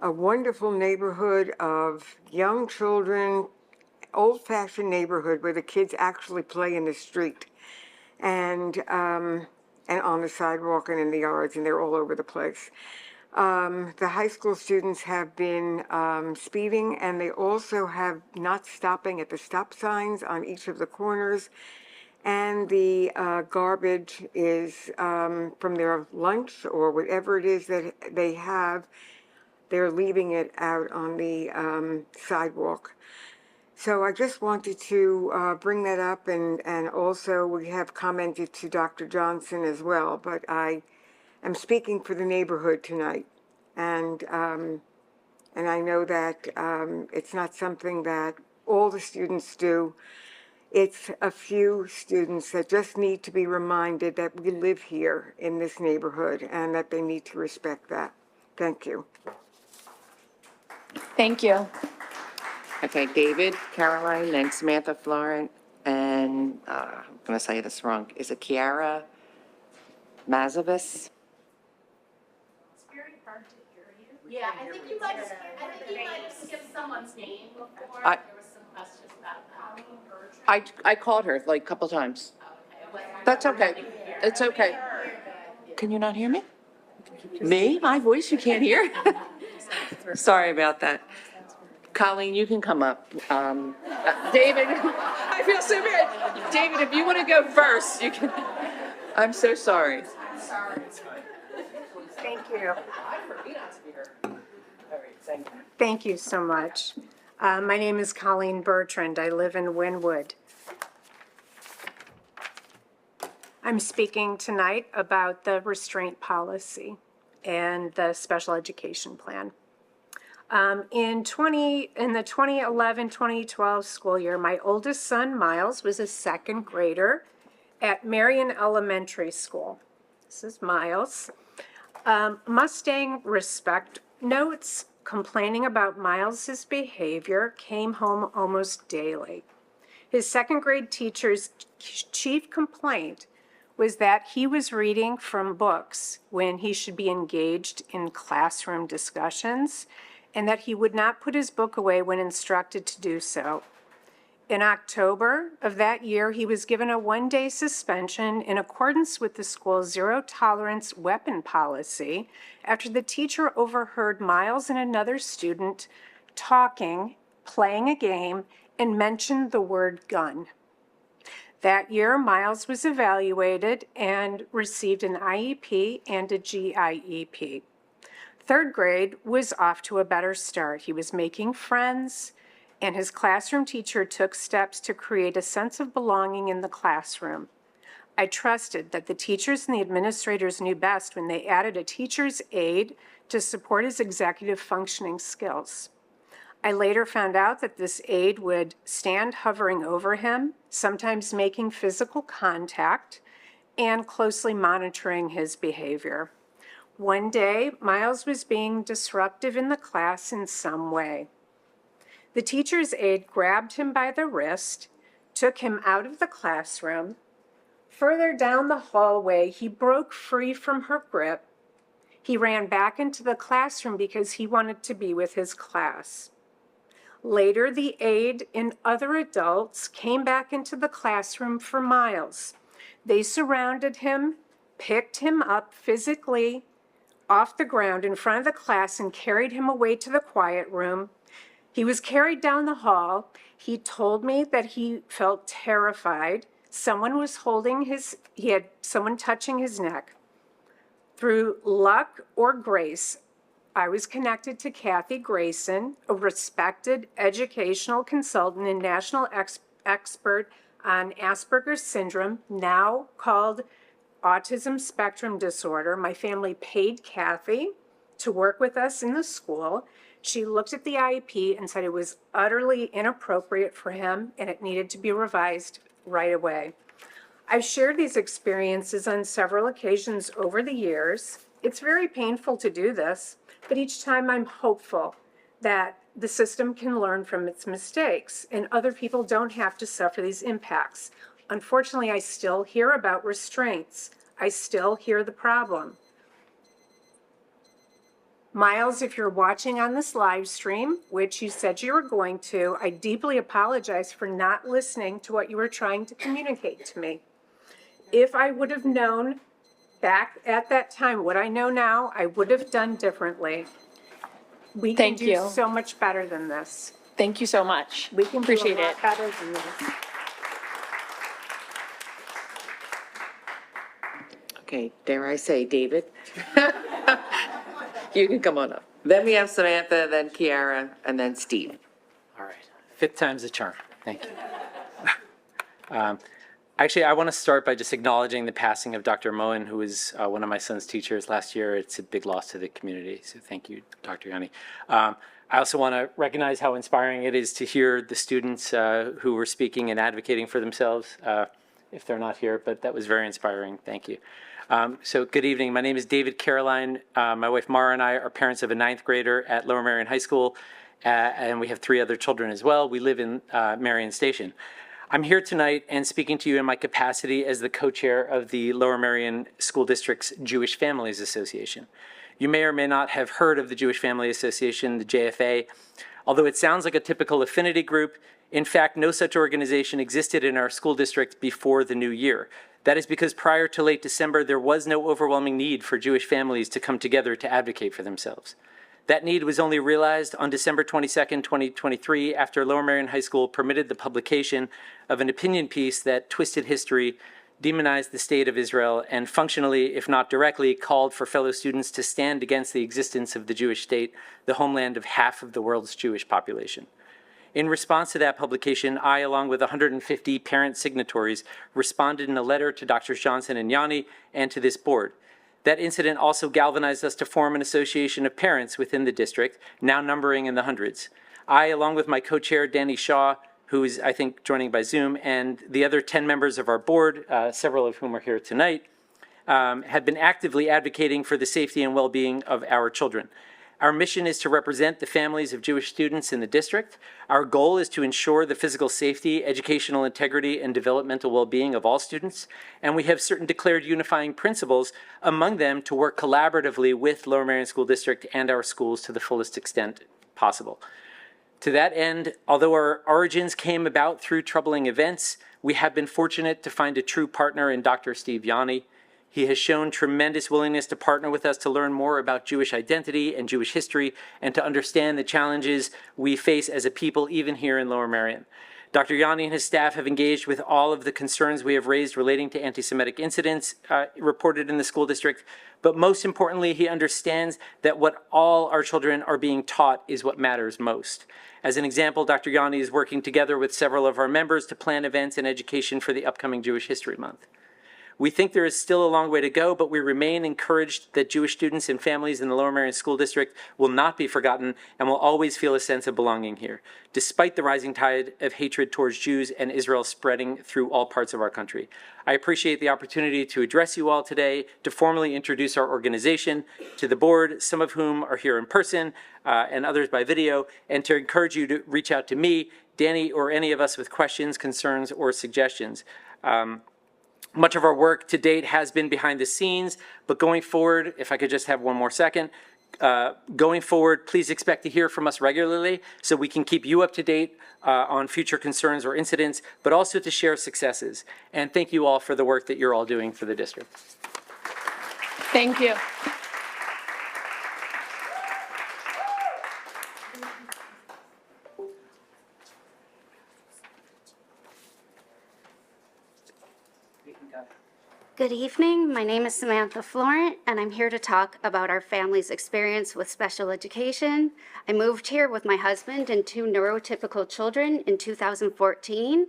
a wonderful neighborhood of young children, old-fashioned neighborhood where the kids actually play in the street and on the sidewalk and in the yards, and they're all over the place. The high school students have been speeding, and they also have not stopping at the stop signs on each of the corners. And the garbage is from their lunch or whatever it is that they have, they're leaving it out on the sidewalk. So I just wanted to bring that up, and also we have commented to Dr. Johnson as well, but I am speaking for the neighborhood tonight. And I know that it's not something that all the students do. It's a few students that just need to be reminded that we live here in this neighborhood and that they need to respect that. Thank you.
Thank you.
Okay, David, Caroline, then Samantha Florent, and I'm going to say this wrong. Is it Kiara Mazovis?
It's very hard to hear you. Yeah, I think you might have skipped someone's name before.
I-
There was some questions about that.
I called her like a couple times. That's okay. It's okay. Can you not hear me? Me? My voice you can't hear? Sorry about that. Colleen, you can come up. David, I feel so bad. David, if you want to go first, you can. I'm so sorry.
Thank you. Thank you so much. My name is Colleen Bertrand. I live in Wynwood. I'm speaking tonight about the restraint policy and the special education plan. In the 2011-2012 school year, my oldest son, Miles, was a second grader at Marion Elementary School. This is Miles. Mustang Respect notes complaining about Miles's behavior came home almost daily. His second grade teacher's chief complaint was that he was reading from books when he should be engaged in classroom discussions, and that he would not put his book away when instructed to do so. In October of that year, he was given a one-day suspension in accordance with the school's zero-tolerance weapon policy after the teacher overheard Miles and another student talking, playing a game, and mentioned the word gun. That year, Miles was evaluated and received an IEP and a GIEP. Third grade was off to a better start. He was making friends, and his classroom teacher took steps to create a sense of belonging in the classroom. I trusted that the teachers and the administrators knew best when they added a teacher's aide to support his executive functioning skills. I later found out that this aide would stand hovering over him, sometimes making physical contact, and closely monitoring his behavior. One day, Miles was being disruptive in the class in some way. The teacher's aide grabbed him by the wrist, took him out of the classroom. Further down the hallway, he broke free from her grip. He ran back into the classroom because he wanted to be with his class. Later, the aide and other adults came back into the classroom for Miles. They surrounded him, picked him up physically off the ground in front of the class and carried him away to the quiet room. He was carried down the hall. He told me that he felt terrified. Someone was he had someone touching his neck. Through luck or grace, I was connected to Kathy Grayson, a respected educational consultant and national expert on Asperger's syndrome, now called autism spectrum disorder. My family paid Kathy to work with us in the school. She looked at the IEP and said it was utterly inappropriate for him and it needed to be revised right away. I've shared these experiences on several occasions over the years. It's very painful to do this, but each time I'm hopeful that the system can learn from its mistakes and other people don't have to suffer these impacts. Unfortunately, I still hear about restraints. I still hear the problem. Miles, if you're watching on this live stream, which you said you were going to, I deeply apologize for not listening to what you were trying to communicate to me. If I would have known back at that time what I know now, I would have done differently. We can do so much better than this.
Thank you so much.
We can
Appreciate
do a lot
it.
better than this.
Okay, dare I say, David? You can come on up. Then we have Samantha, then Kiara, and then Steve.
All right, fifth time's the charm. Thank you. Actually, I want to start by just acknowledging the passing of Dr. Moen, who was one of my son's teachers last year. It's a big loss to the community, so thank you, Dr. Yanni. I also want to recognize how inspiring it is to hear the students who were speaking and advocating for themselves, if they're not here, but that was very inspiring. Thank you. So good evening. My name is David Caroline. My wife Mara and I are parents of a 9th grader at Lower Marion High School, and we have 3 other children as well. We live in Marion Station. I'm here tonight and speaking to you in my capacity as the co-chair of the Lower Merion School District's Jewish Families Association. You may or may not have heard of the Jewish Family Association, the JFA. Although it sounds like a typical affinity group, in fact, no such organization existed in our school district before the new year. That is because prior to late December, there was no overwhelming need for Jewish families to come together to advocate for themselves. That need was only realized on December 22nd, 2023, after Lower Merion High School permitted the publication of an opinion piece that twisted history, demonized the state of Israel, and functionally, if not directly, called for fellow students to stand against the existence of the Jewish state, the homeland of half of the world's Jewish population. In response to that publication, I, along with 150 parent signatories, responded in a letter to Drs. Johnson and Yanni and to this board. That incident also galvanized us to form an association of parents within the district, now numbering in the hundreds. I, along with my co-chair, Danny Shaw, who is, I think, joining by Zoom, and the other 10 members of our board, several of whom are here tonight, have been actively advocating for the safety and well-being of our children. Our mission is to represent the families of Jewish students in the district. Our goal is to ensure the physical safety, educational integrity, and developmental well-being of all students. And we have certain declared unifying principles, among them to work collaboratively with Lower Merion School District and our schools to the fullest extent possible. To that end, although our origins came about through troubling events, we have been fortunate to find a true partner in Dr. Steve Yanni. He has shown tremendous willingness to partner with us to learn more about Jewish identity and Jewish history and to understand the challenges we face as a people, even here in Lower Merion. Dr. Yanni and his staff have engaged with all of the concerns we have raised relating to anti-Semitic incidents reported in the school district, but most importantly, he understands that what all our children are being taught is what matters most. As an example, Dr. Yanni is working together with several of our members to plan events and education for the upcoming Jewish History Month. We think there is still a long way to go, but we remain encouraged that Jewish students and families in the Lower Merion School District will not be forgotten and will always feel a sense of belonging here, despite the rising tide of hatred towards Jews and Israel spreading through all parts of our country. I appreciate the opportunity to address you all today, to formally introduce our organization to the board, some of whom are here in person and others by video, and to encourage you to reach out to me, Danny, or any of us with questions, concerns, or suggestions. Much of our work to date has been behind the scenes, but going forward, if I could just have one more second, going forward, please expect to hear from us regularly so we can keep you up to date on future concerns or incidents, but also to share successes. And thank you all for the work that you're all doing for the district.
Thank you.
Good evening. My name is Samantha Florent, and I'm here to talk about our family's experience with special education. I moved here with my husband and 2 neurotypical children in 2014.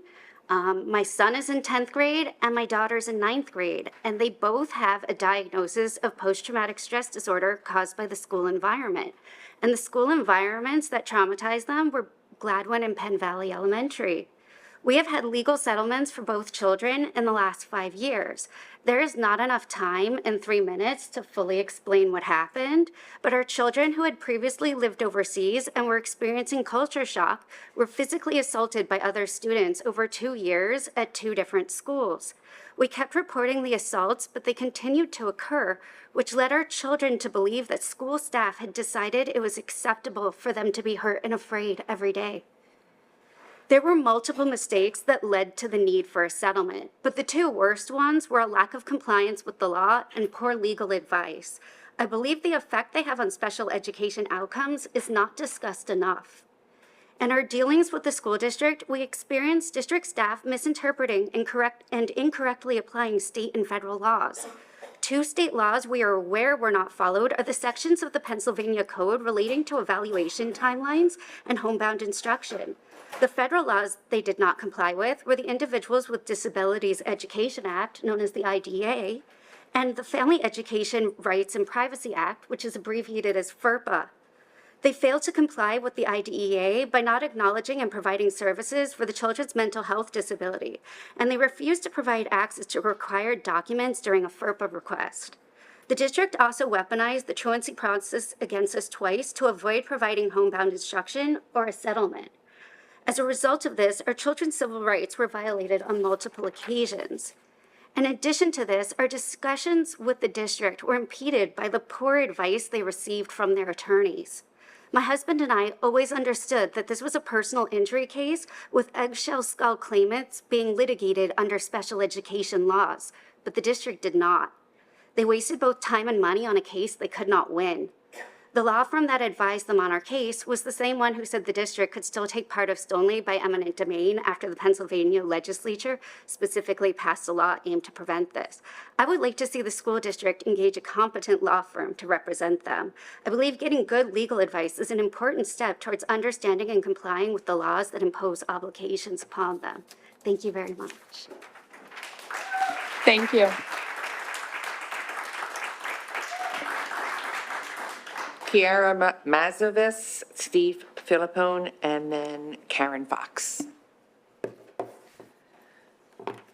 My son is in 10th grade and my daughter's in 9th grade, and they both have a diagnosis of post-traumatic stress disorder caused by the school environment. And the school environments that traumatized them were Gladwin and Penn Valley Elementary. We have had legal settlements for both children in the last 5 years. There is not enough time in 3 minutes to fully explain what happened, but our children who had previously lived overseas and were experiencing culture shock were physically assaulted by other students over 2 years at 2 different schools. We kept reporting the assaults, but they continued to occur, which led our children to believe that school staff had decided it was acceptable for them to be hurt and afraid every day. There were multiple mistakes that led to the need for a settlement, but the 2 worst ones were a lack of compliance with the law and poor legal advice. I believe the effect they have on special education outcomes is not discussed enough. In our dealings with the school district, we experienced district staff misinterpreting and incorrectly applying state and federal laws. 2 state laws we are aware were not followed are the sections of the Pennsylvania Code relating to evaluation timelines and homebound instruction. The federal laws they did not comply with were the Individuals with Disabilities Education Act, known as the IDEA, and the Family Education Rights and Privacy Act, which is abbreviated as FERPA. They failed to comply with the IDEA by not acknowledging and providing services for the children's mental health disability, and they refused to provide access to required documents during a FERPA request. The district also weaponized the truancy process against us twice to avoid providing homebound instruction or a settlement. As a result of this, our children's civil rights were violated on multiple occasions. In addition to this, our discussions with the district were impeded by the poor advice they received from their attorneys. My husband and I always understood that this was a personal injury case with eggshell skull claimants being litigated under special education laws, but the district did not. They wasted both time and money on a case they could not win. The law firm that advised them on our case was the same one who said the district could still take part of Stoneleigh by eminent domain after the Pennsylvania legislature specifically passed a law aimed to prevent this. I would like to see the school district engage a competent law firm to represent them. I believe getting good legal advice is an important step towards understanding and complying with the laws that impose obligations upon them. Thank you very much.
Thank you.
Kiara Mazovis, Steve Filippone, and then Karen Fox.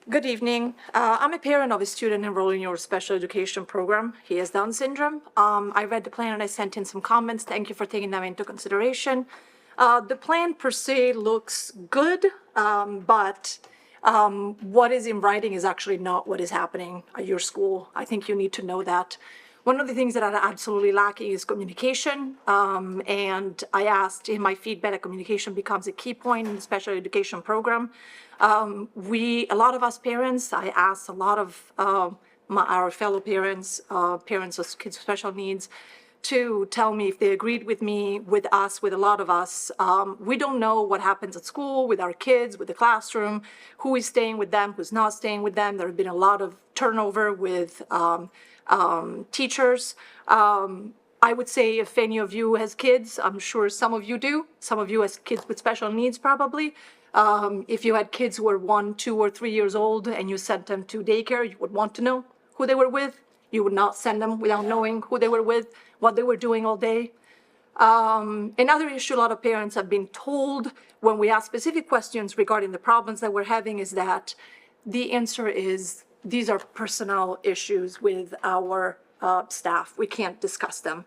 Good evening. I'm a parent of a student enrolled in your special education program. He has Down syndrome. I read the plan and I sent in some comments. Thank you for taking them into consideration. The plan per se looks good, but what is in writing is actually not what is happening at your school. I think you need to know that. One of the things that are absolutely lacking is communication, and I asked in my feedback that communication becomes a key point in the special education program. A lot of us parents, I asked a lot of our fellow parents, parents of kids with special needs, to tell me if they agreed with me, with us, with a lot of us. We don't know what happens at school with our kids, with the classroom, who is staying with them, who's not staying with them. There have been a lot of turnover with teachers. I would say if any of you has kids, I'm sure some of you do. Some of you has kids with special needs probably. If you had kids who were 1, 2, or 3 years old and you sent them to daycare, you would want to know who they were with. You would not send them without knowing who they were with, what they were doing all day. Another issue a lot of parents have been told when we ask specific questions regarding the problems that we're having is that the answer is these are personnel issues with our staff. We can't discuss them.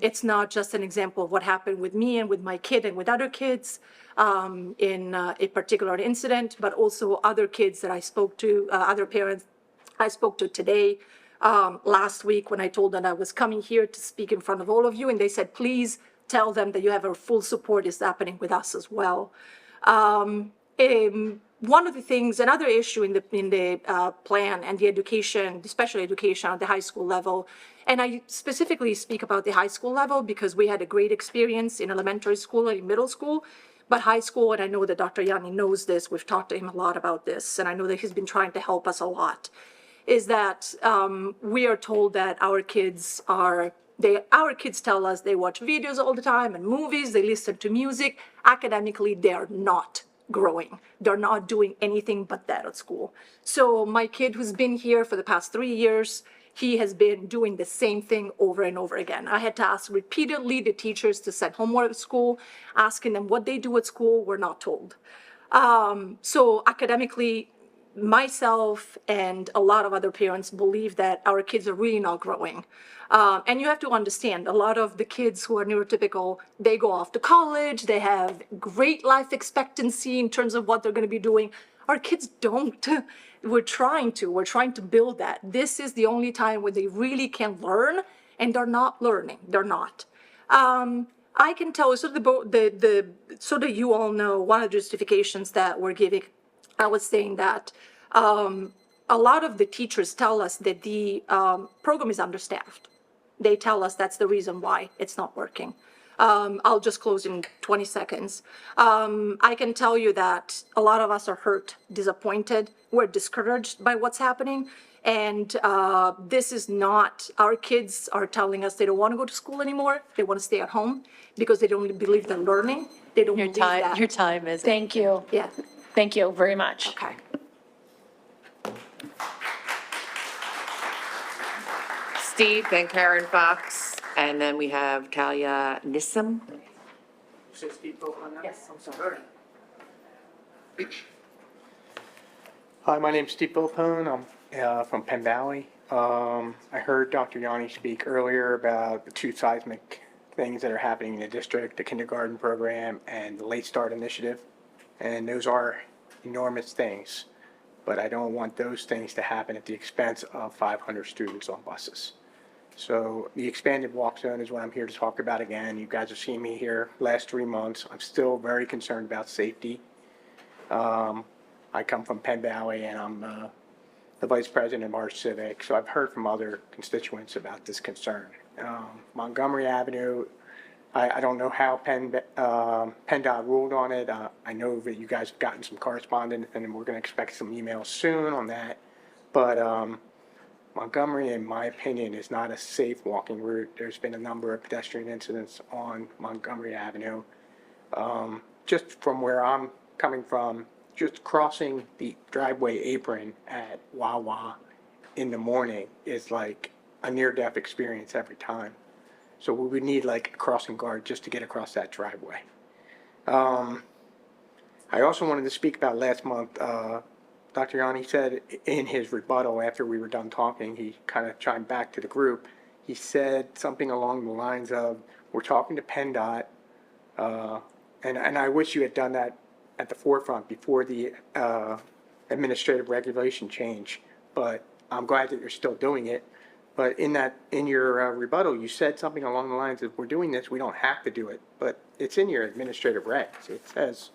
It's not just an example of what happened with me and with my kid and with other kids in a particular incident, but also other kids that I spoke to, other parents I spoke to today, last week when I told them I was coming here to speak in front of all of you, and they said, please tell them that you have our full support is happening with us as well. One of the things, another issue in the plan and the education, the special education at the high school level, and I specifically speak about the high school level because we had a great experience in elementary school and in middle school, but high school, and I know that Dr. Yanni knows this, we've talked to him a lot about this, and I know that he's been trying to help us a lot, is that we are told that our kids tell us they watch videos all the time and movies, they listen to music. Academically, they are not growing. They're not doing anything but that at school. So my kid who's been here for the past 3 years, he has been doing the same thing over and over again. I had to ask repeatedly the teachers to send homework at school, asking them what they do at school, we're not told. So academically, myself and a lot of other parents believe that our kids are really not growing. And you have to understand, a lot of the kids who are neurotypical, they go off to college, they have great life expectancy in terms of what they're going to be doing. Our kids don't. We're trying to build that. This is the only time where they really can learn, and they're not learning. They're not. I can tell you, so that you all know, one of the justifications that we're giving, I was saying that a lot of the teachers tell us that the program is understaffed. They tell us that's the reason why it's not working. I'll just close in 20 seconds. I can tell you that a lot of us are hurt, disappointed, we're discouraged by what's happening. And this is not, our kids are telling us they don't want to go to school anymore. They want to stay at home because they don't believe they're learning. They don't believe that.
Your time is. Thank you.
Yeah.
Thank you very much.
Okay.
Steve, then Karen Fox, and then we have Talia Nissim.
Yes.
I'm sorry.
Hi, my name's Steve Philippone. I'm from Penn Valley. I heard Dr. Yanni speak earlier about the two seismic things that are happening in the district, the kindergarten program and the Late Start Initiative. And those are enormous things, but I don't want those things to happen at the expense of 500 students on buses. So the expanded walk zone is what I'm here to talk about again. You guys have seen me here last 3 months. I'm still very concerned about safety. I come from Penn Valley and I'm the vice president of March Civic, so I've heard from other constituents about this concern. Montgomery Avenue, I don't know how PennDOT ruled on it. I know that you guys have gotten some correspondence and we're going to expect some emails soon on that. But Montgomery, in my opinion, is not a safe walking route. There's been a number of pedestrian incidents on Montgomery Avenue. Just from where I'm coming from, just crossing the driveway apron at Wawa in the morning is like a near-death experience every time. So we would need like a crossing guard just to get across that driveway. I also wanted to speak about last month. Dr. Yanni said in his rebuttal after we were done talking, he kind of chimed back to the group. He said something along the lines of, we're talking to PennDOT, and I wish you had done that at the forefront before the administrative regulation change, but I'm glad that you're still doing it. But in your rebuttal, you said something along the lines of, we're doing this, we don't have to do it, but it's in your administrative regs. It says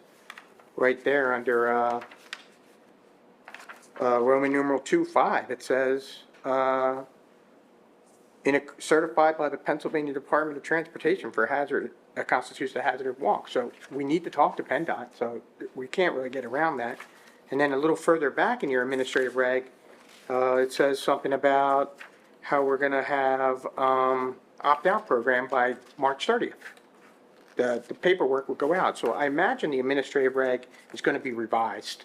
right there under Roman numeral 2.5, it says, certified by the Pennsylvania Department of Transportation for hazard, that constitutes a hazardous walk. So we need to talk to PennDOT, so we can't really get around that. And then a little further back in your administrative reg, it says something about how we're gonna have opt-out program by March 30th. The paperwork will go out. So I imagine the administrative reg is gonna be revised.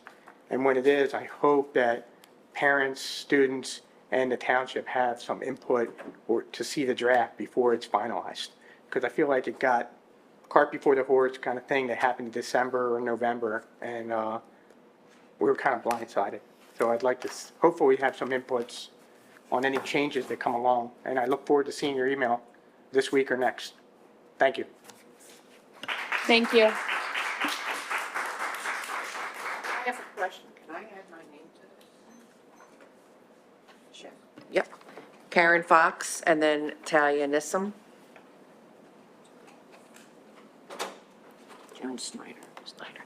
And when it is, I hope that parents, students, and the township have some input or to see the draft before it's finalized. Because I feel like it got cart before the horse kind of thing that happened in December or November, and we were kind of blindsided. So I'd like to hopefully have some inputs on any changes that come along, and I look forward to seeing your email this week or next. Thank you.
Thank you.
I have a question. Can I add my name to this? Sure. Yep. Karen Fox and then Talia Nissim. Joan Snyder,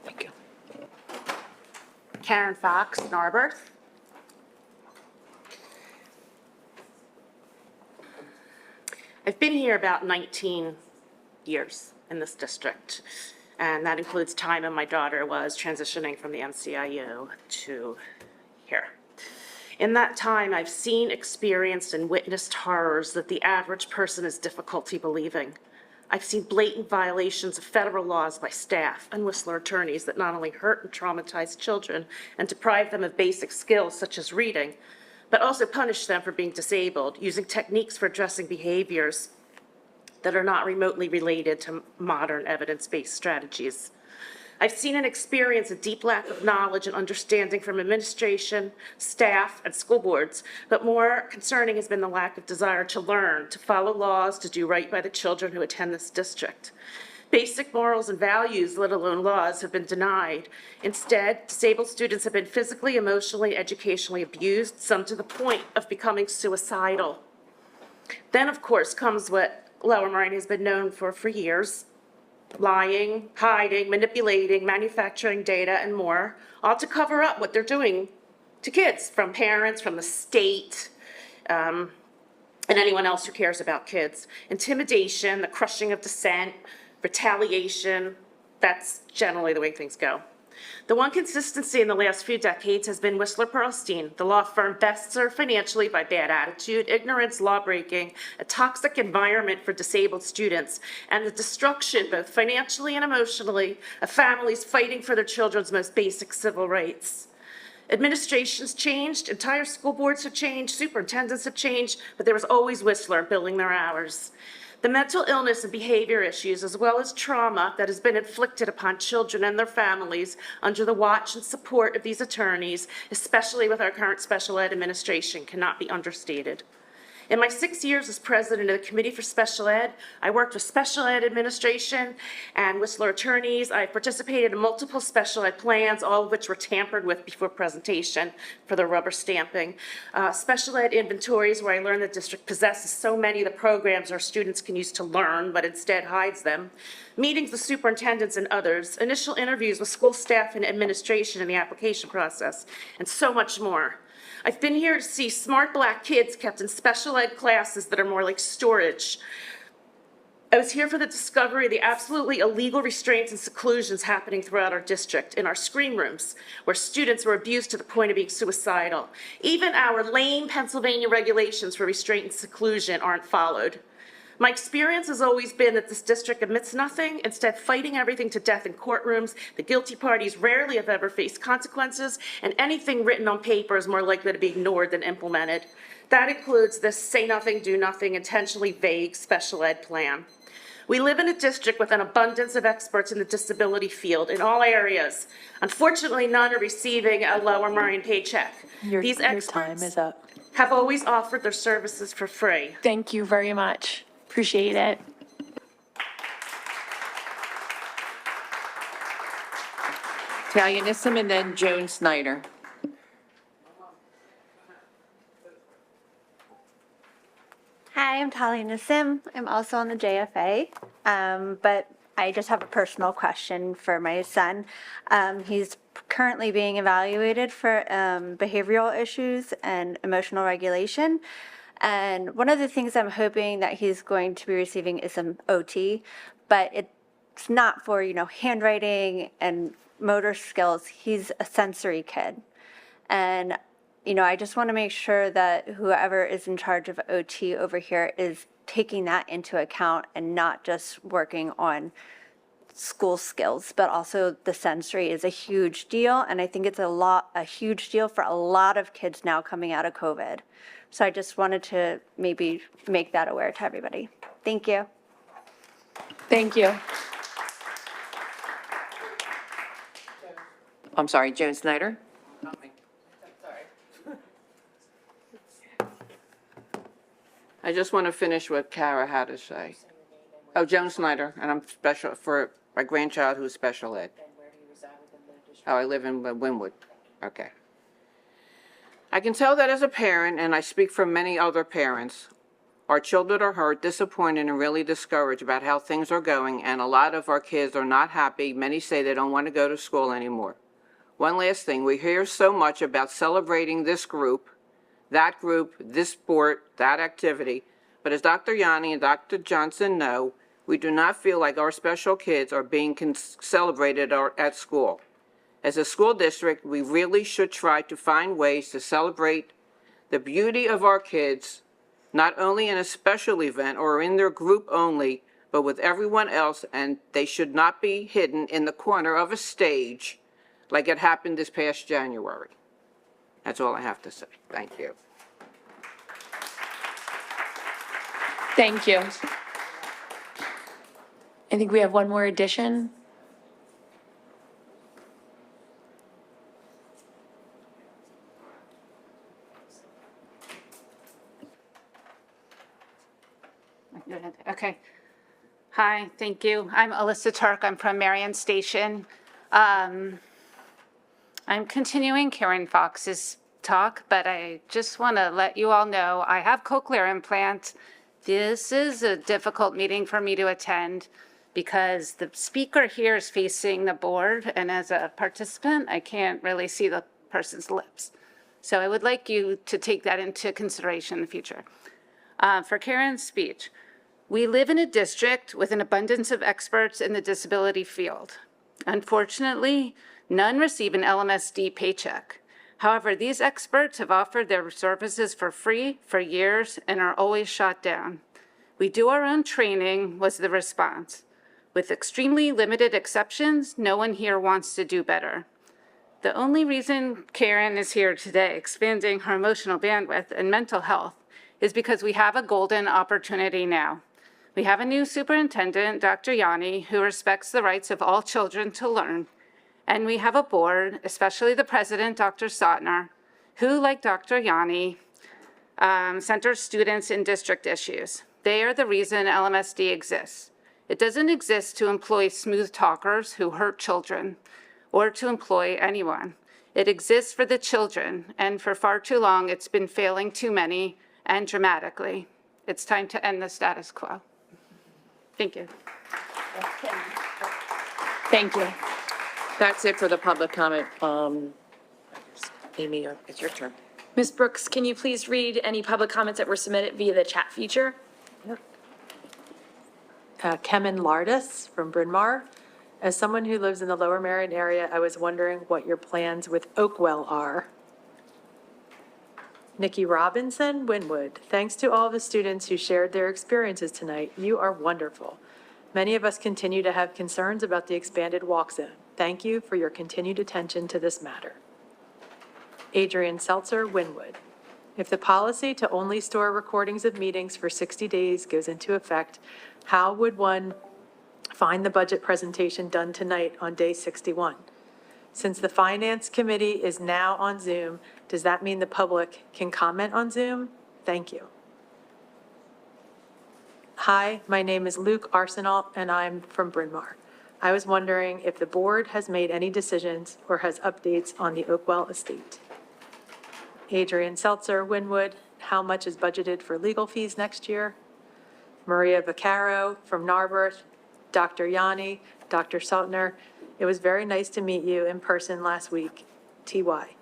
thank you.
Karen Fox, Narberth. I've been here about 19 years in this district, and that includes time when my daughter was transitioning from the MCIU to here. In that time, I've seen, experienced, and witnessed horrors that the average person has difficulty believing. I've seen blatant violations of federal laws by staff and Whistler attorneys that not only hurt and traumatize children and deprive them of basic skills such as reading, but also punish them for being disabled, using techniques for addressing behaviors that are not remotely related to modern evidence-based strategies. I've seen and experienced a deep lack of knowledge and understanding from administration, staff, and school boards, but more concerning has been the lack of desire to learn, to follow laws, to do right by the children who attend this district. Basic morals and values, let alone laws, have been denied. Instead, disabled students have been physically, emotionally, educationally abused, some to the point of becoming suicidal. Then, of course, comes what Lower Merion has been known for years: lying, hiding, manipulating, manufacturing data, and more, all to cover up what they're doing to kids, from parents, from the state, and anyone else who cares about kids. Intimidation, the crushing of dissent, retaliation, that's generally the way things go. The one consistency in the last few decades has been Whistler Pearlstein. The law firm best served financially by bad attitude, ignorance, law-breaking, a toxic environment for disabled students, and the destruction, both financially and emotionally, of families fighting for their children's most basic civil rights. Administrations changed, entire school boards have changed, superintendents have changed, but there was always Whistler billing their hours. The mental illness and behavior issues, as well as trauma that has been inflicted upon children and their families under the watch and support of these attorneys, especially with our current special ed administration, cannot be understated.
In my 6 years as president of the Committee for Special Ed, I worked with special ed administration and Whistler attorneys. I participated in multiple special ed plans, all of which were tampered with before presentation for the rubber stamping. Special ed inventories, where I learned the district possesses so many of the programs our students can use to learn, but instead hides them. Meetings with superintendents and others, initial interviews with school staff and administration in the application process, and so much more. I've been here to see smart Black kids kept in special ed classes that are more like storage. I was here for the discovery of the absolutely illegal restraints and seclusions happening throughout our district, in our screen rooms, where students were abused to the point of being suicidal. Even our lame Pennsylvania regulations for restraint and seclusion aren't followed. My experience has always been that this district admits nothing, instead fighting everything to death in courtrooms. The guilty parties rarely have ever faced consequences, and anything written on paper is more likely to be ignored than implemented. That includes this say nothing, do nothing, intentionally vague special ed plan. We live in a district with an abundance of experts in the disability field in all areas. Unfortunately, none are receiving a lower Merion paycheck. These experts
time is up.
have always offered their services for free.
Thank you very much. Appreciate it.
Talia Nissim and then Joan Snyder.
Hi, I'm Talia Nassim. I'm also on the JFA, but I just have a personal question for my son. He's currently being evaluated for behavioral issues and emotional regulation. And one of the things I'm hoping that he's going to be receiving is some OT, but it's not for, handwriting and motor skills. He's a sensory kid. And I just want to make sure that whoever is in charge of OT over here is taking that into account and not just working on school skills, but also the sensory is a huge deal. And I think it's a huge deal for a lot of kids now coming out of COVID. So I just wanted to maybe make that aware to everybody. Thank you.
Thank you.
I'm sorry, Joan Snyder?
I just want to finish what Kara had to say. Oh, Joan Snyder, and I'm special for my grandchild who's special ed. And where do you reside within the district? Oh, I live in Wynwood. Okay. I can tell that as a parent, and I speak for many other parents, our children are hurt, disappointed, and really discouraged about how things are going, and a lot of our kids are not happy. Many say they don't want to go to school anymore. One last thing, we hear so much about celebrating this group, this sport, that activity, but as Dr. Yanni and Dr. Johnson know, we do not feel like our special kids are being celebrated at school. As a school district, we really should try to find ways to celebrate the beauty of our kids, not only in a special event or in their group only, but with everyone else, and they should not be hidden in the corner of a stage like it happened this past January. That's all I have to say. Thank you.
Thank you. I think we have one more addition.
Okay. Hi, thank you. I'm Alyssa Turk. I'm from Marion Station. I'm continuing Karen Fox's talk, but I just want to let you all know I have cochlear implants. This is a difficult meeting for me to attend because the speaker here is facing the board, and as a participant, I can't really see the person's lips. So I would like you to take that into consideration in the future. For Karen's speech, we live in a district with an abundance of experts in the disability field. Unfortunately, none receive an LMSD paycheck. However, these experts have offered their services for free for years and are always shot down. We do our own training, was the response. With extremely limited exceptions, no one here wants to do better. The only reason Karen is here today, expanding her emotional bandwidth and mental health, is because we have a golden opportunity now. We have a new superintendent, Dr. Yanni, who respects the rights of all children to learn. And we have a board, especially the president, Dr. Sotner, who, like Dr. Yanni,
centers students in district issues. They are the reason LMSD exists. It doesn't exist to employ smooth talkers who hurt children or to employ anyone. It exists for the children, and for far too long, it's been failing too many and dramatically. It's time to end the status quo. Thank you.
Thank you.
That's it for the public comment. Amy, it's your turn.
Ms. Brooks, can you please read any public comments that were submitted via the chat feature?
Kemen Lardis from Bryn Mawr. As someone who lives in the Lower Merion area, I was wondering what your plans with Oakwell are. Nikki Robinson, Wynwood. Thanks to all the students who shared their experiences tonight. You are wonderful. Many of us continue to have concerns about the expanded walk zone. Thank you for your continued attention to this matter. Adrian Seltzer, Wynwood. If the policy to only store recordings of meetings for 60 days goes into effect, how would one find the budget presentation done tonight on day 61? Since the Finance Committee is now on Zoom, does that mean the public can comment on Zoom? Thank you. Hi, my name is Luke Arsenal, and I'm from Bryn Mawr. I was wondering if the board has made any decisions or has updates on the Oakwell estate. Adrian Seltzer, Wynwood. How much is budgeted for legal fees next year? Maria Vaccaro from Narberth. Dr. Yanni, Dr. Seltner. It was very nice to meet you in person last week. TY.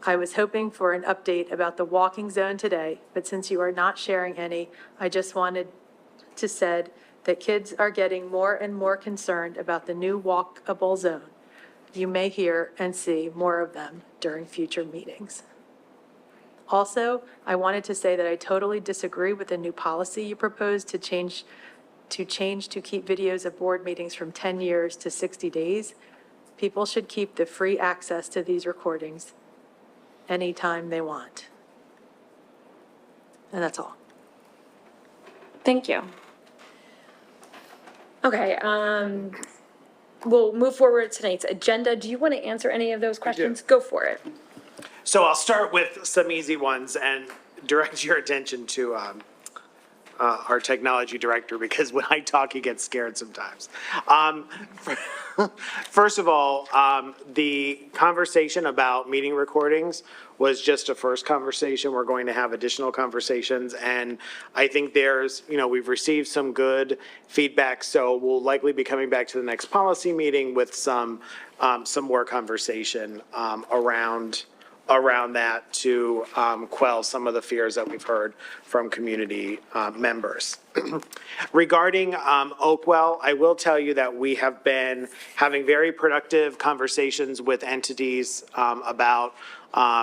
I was hoping for an update about the walking zone today, but since you are not sharing any, I just wanted to said that kids are getting more and more concerned about the new walkable zone. You may hear and see more of them during future meetings. Also, I wanted to say that I totally disagree with the new policy you proposed to change to keep videos of board meetings from 10 years to 60 days. People should keep the free access to these recordings anytime they want. And that's all.
Thank you. Okay, we'll move forward to tonight's agenda. Do you want to answer any of those questions? Go for it.
So I'll start with some easy ones and direct your attention to our technology director, because when I talk, he gets scared sometimes. First of all, the conversation about meeting recordings was just a first conversation. We're going to have additional conversations, and I think there's, we've received some good feedback, so we'll likely be coming back to the next policy meeting with some more conversation around that to quell some of the fears that we've heard from community members. Regarding Oakwell, I will tell you that we have been having very productive conversations with entities about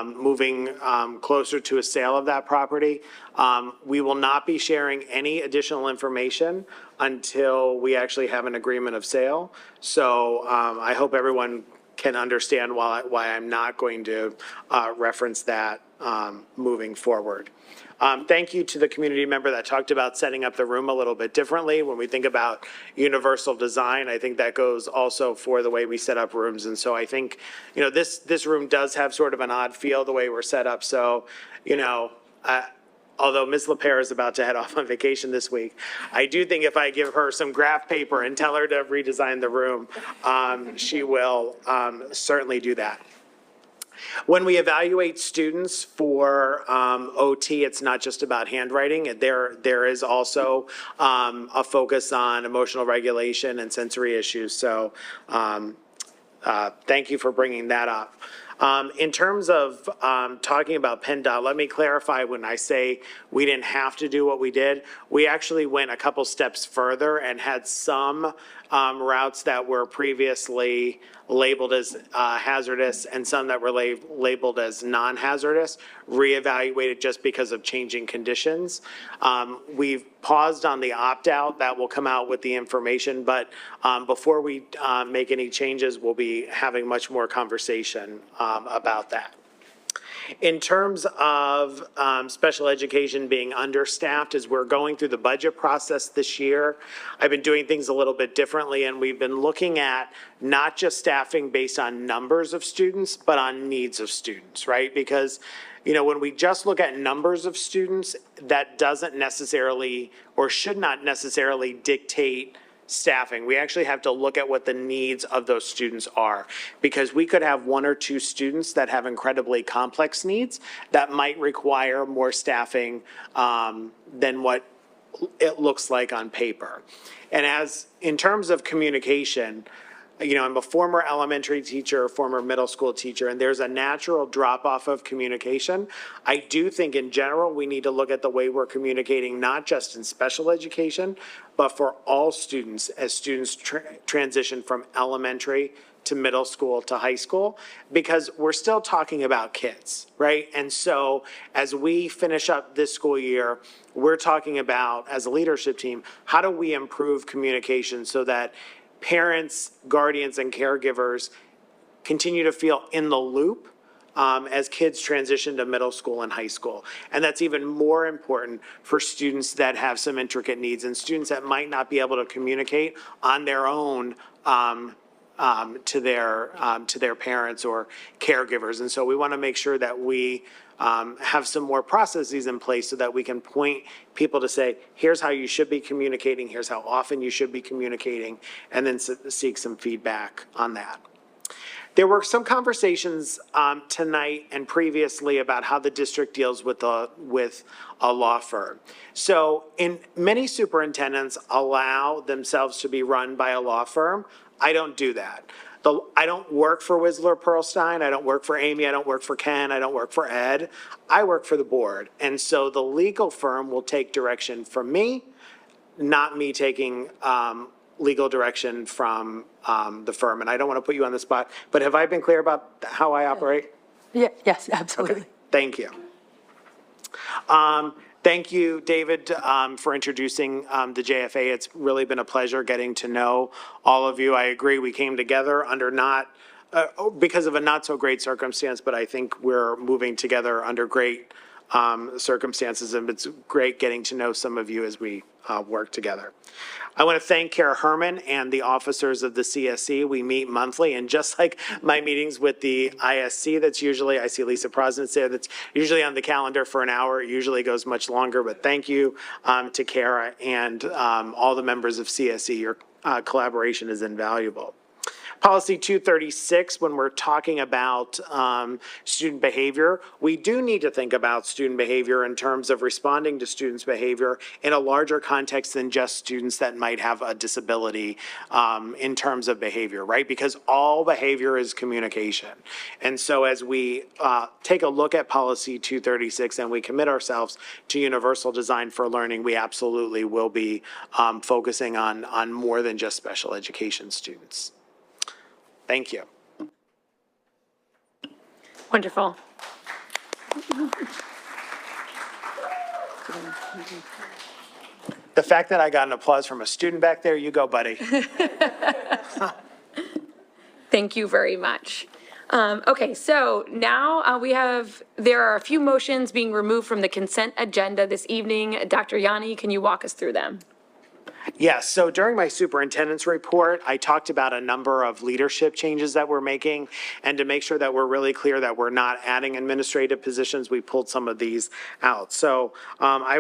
moving closer to a sale of that property. We will not be sharing any additional information until we actually have an agreement of sale. So I hope everyone can understand why I'm not going to reference that moving forward. Thank you to the community member that talked about setting up the room a little bit differently. When we think about universal design, I think that goes also for the way we set up rooms. And so I think, this room does have sort of an odd feel the way we're set up. So, although Ms. LaPere is about to head off on vacation this week, I do think if I give her some graph paper and tell her to redesign the room, she will certainly do that. When we evaluate students for OT, it's not just about handwriting. There is also a focus on emotional regulation and sensory issues. So thank you for bringing that up. In terms of talking about PennDOT, let me clarify when I say we didn't have to do what we did. We actually went a couple steps further and had some routes that were previously labeled as hazardous and some that were labeled as non-hazardous, reevaluated just because of changing conditions. We've paused on the opt-out. That will come out with the information, but before we make any changes, we'll be having much more conversation about that. In terms of special education being understaffed, as we're going through the budget process this year, I've been doing things a little bit differently, and we've been looking at not just staffing based on numbers of students, but on needs of students, right? Because when we just look at numbers of students, that doesn't necessarily or should not necessarily dictate staffing. We actually have to look at what the needs of those students are, because we could have one or two students that have incredibly complex needs that might require more staffing than what it looks like on paper. And as in terms of communication, I'm a former elementary teacher, a former middle school teacher, and there's a natural drop-off of communication. I do think in general, we need to look at the way we're communicating, not just in special education, but for all students as students transition from elementary to middle school to high school, because we're still talking about kids, right? And so as we finish up this school year, we're talking about, as a leadership team, how do we improve communication so that parents, guardians, and caregivers continue to feel in the loop as kids transition to middle school and high school. And that's even more important for students that have some intricate needs and students that might not be able to communicate on their own to their parents or caregivers. And so we want to make sure that we have some more processes in place so that we can point people to say, here's how you should be communicating, here's how often you should be communicating, and then seek some feedback on that. There were some conversations tonight and previously about how the district deals with a law firm. So many superintendents allow themselves to be run by a law firm. I don't do that. I don't work for Whistler Pearlstein. I don't work for Amy. I don't work for Ken. I don't work for Ed. I work for the board. And so the legal firm will take direction from me, not me taking legal direction from the firm. And I don't want to put you on the spot, but have I been clear about how I operate?
Yeah, yes, absolutely.
Okay, thank you. Thank you, David, for introducing the JFA. It's really been a pleasure getting to know all of you. I agree, we came together under because of a not so great circumstance, but I think we're moving together under great circumstances, and it's great getting to know some of you as we work together. I want to thank Kara Herman and the officers of the CSE. We meet monthly, and just like my meetings with the ISC, I see Lisa Prosnitz there, that's usually on the calendar for an hour. It usually goes much longer, but thank you to Kara and all the members of CSE. Your collaboration is invaluable. Policy 236, when we're talking about student behavior, we do need to think about student behavior in terms of responding to students' behavior in a larger context than just students that might have a disability in terms of behavior, right? Because all behavior is communication. And so as we take a look at policy 236 and we commit ourselves to universal design for learning, we absolutely will be focusing on more than just special education students. Thank you.
Wonderful.
The fact that I got an applause from a student back there, you go, buddy.
Thank you very much. Okay, so now there are a few motions being removed from the consent agenda this evening. Dr. Yanni, can you walk us through them?
Yes, so during my superintendent's report, I talked about a number of leadership changes that we're making, and to make sure that we're really clear that we're not adding administrative positions, we pulled some of these out. So I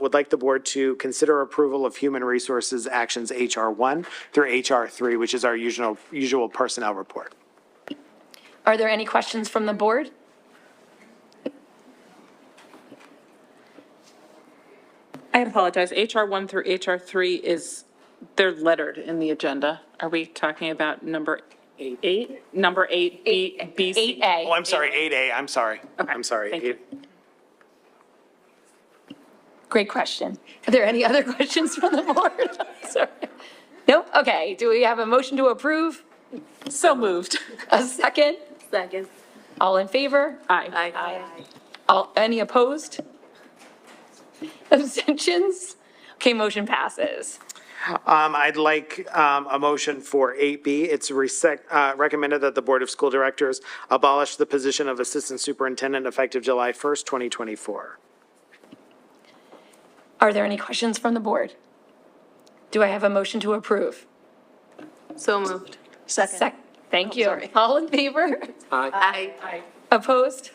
would like the board to consider approval of human resources actions HR 1 through HR 3, which is our usual personnel report.
Are there any questions from the board?
I apologize. HR 1 through HR 3 they're lettered in the agenda. Are we talking about number 8? Number 8, B, C?
8A.
Oh, I'm sorry, 8A, I'm sorry.
Okay,
I'm sorry.
thank you.
Great question. Are there any other questions from the board? Sorry. Nope, okay. Do we have a motion to approve?
So moved.
A second?
Second.
All in favor?
Aye.
Any opposed? Abstentions? Okay, motion passes.
I'd like a motion for 8B. It's recommended that the Board of School Directors abolish the position of Assistant Superintendent effective July 1st, 2024.
Are there any questions from the board? Do I have a motion to approve?
So moved.
Thank you. All in favor?
Aye.
Opposed?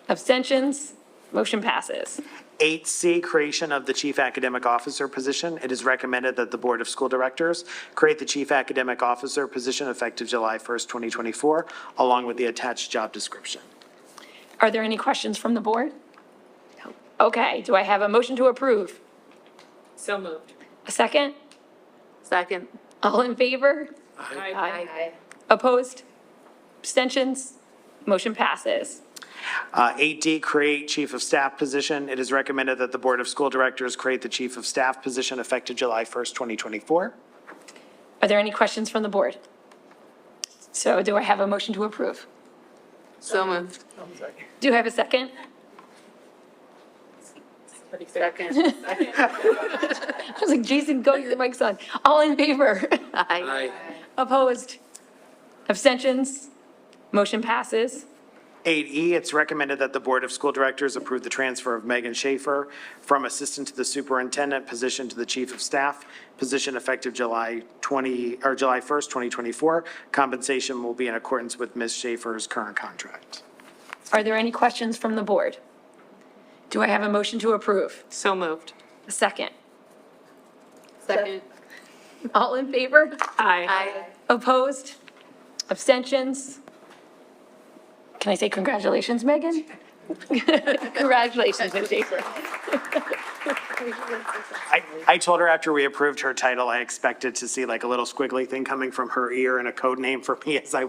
Abstentions? Motion passes.
8C, creation of the Chief Academic Officer position. It is recommended that the Board of School Directors create the Chief Academic Officer position effective July 1st, 2024, along with the attached job description.
Are there any questions from the board? Okay, do I have a motion to approve?
So moved.
A second?
Second.
All in favor?
Aye.
Opposed? Abstentions? Motion passes.
8D, create Chief of Staff position. It is recommended that the Board of School Directors create the Chief of Staff position effective July 1st, 2024.
Are there any questions from the board? So do I have a motion to approve?
So moved.
Do I have a second?
Second.
I was like, Jason, go, your mic's on. All in favor?
Aye.
Opposed? Abstentions? Motion passes.
8E, it's recommended that the Board of School Directors approve the transfer of Megan Schaefer from Assistant to the Superintendent position to the Chief of Staff position effective July 1st, 2024. Compensation will be in accordance with Ms. Schaefer's current contract.
Are there any questions from the board? Do I have a motion to approve?
So moved.
A second?
Second.
All in favor?
Aye.
Opposed? Abstentions? Can I say congratulations, Megan? Congratulations, Ms. Schaefer.
I told her after we approved her title, I expected to see like a little squiggly thing coming from her ear and a code name for me as I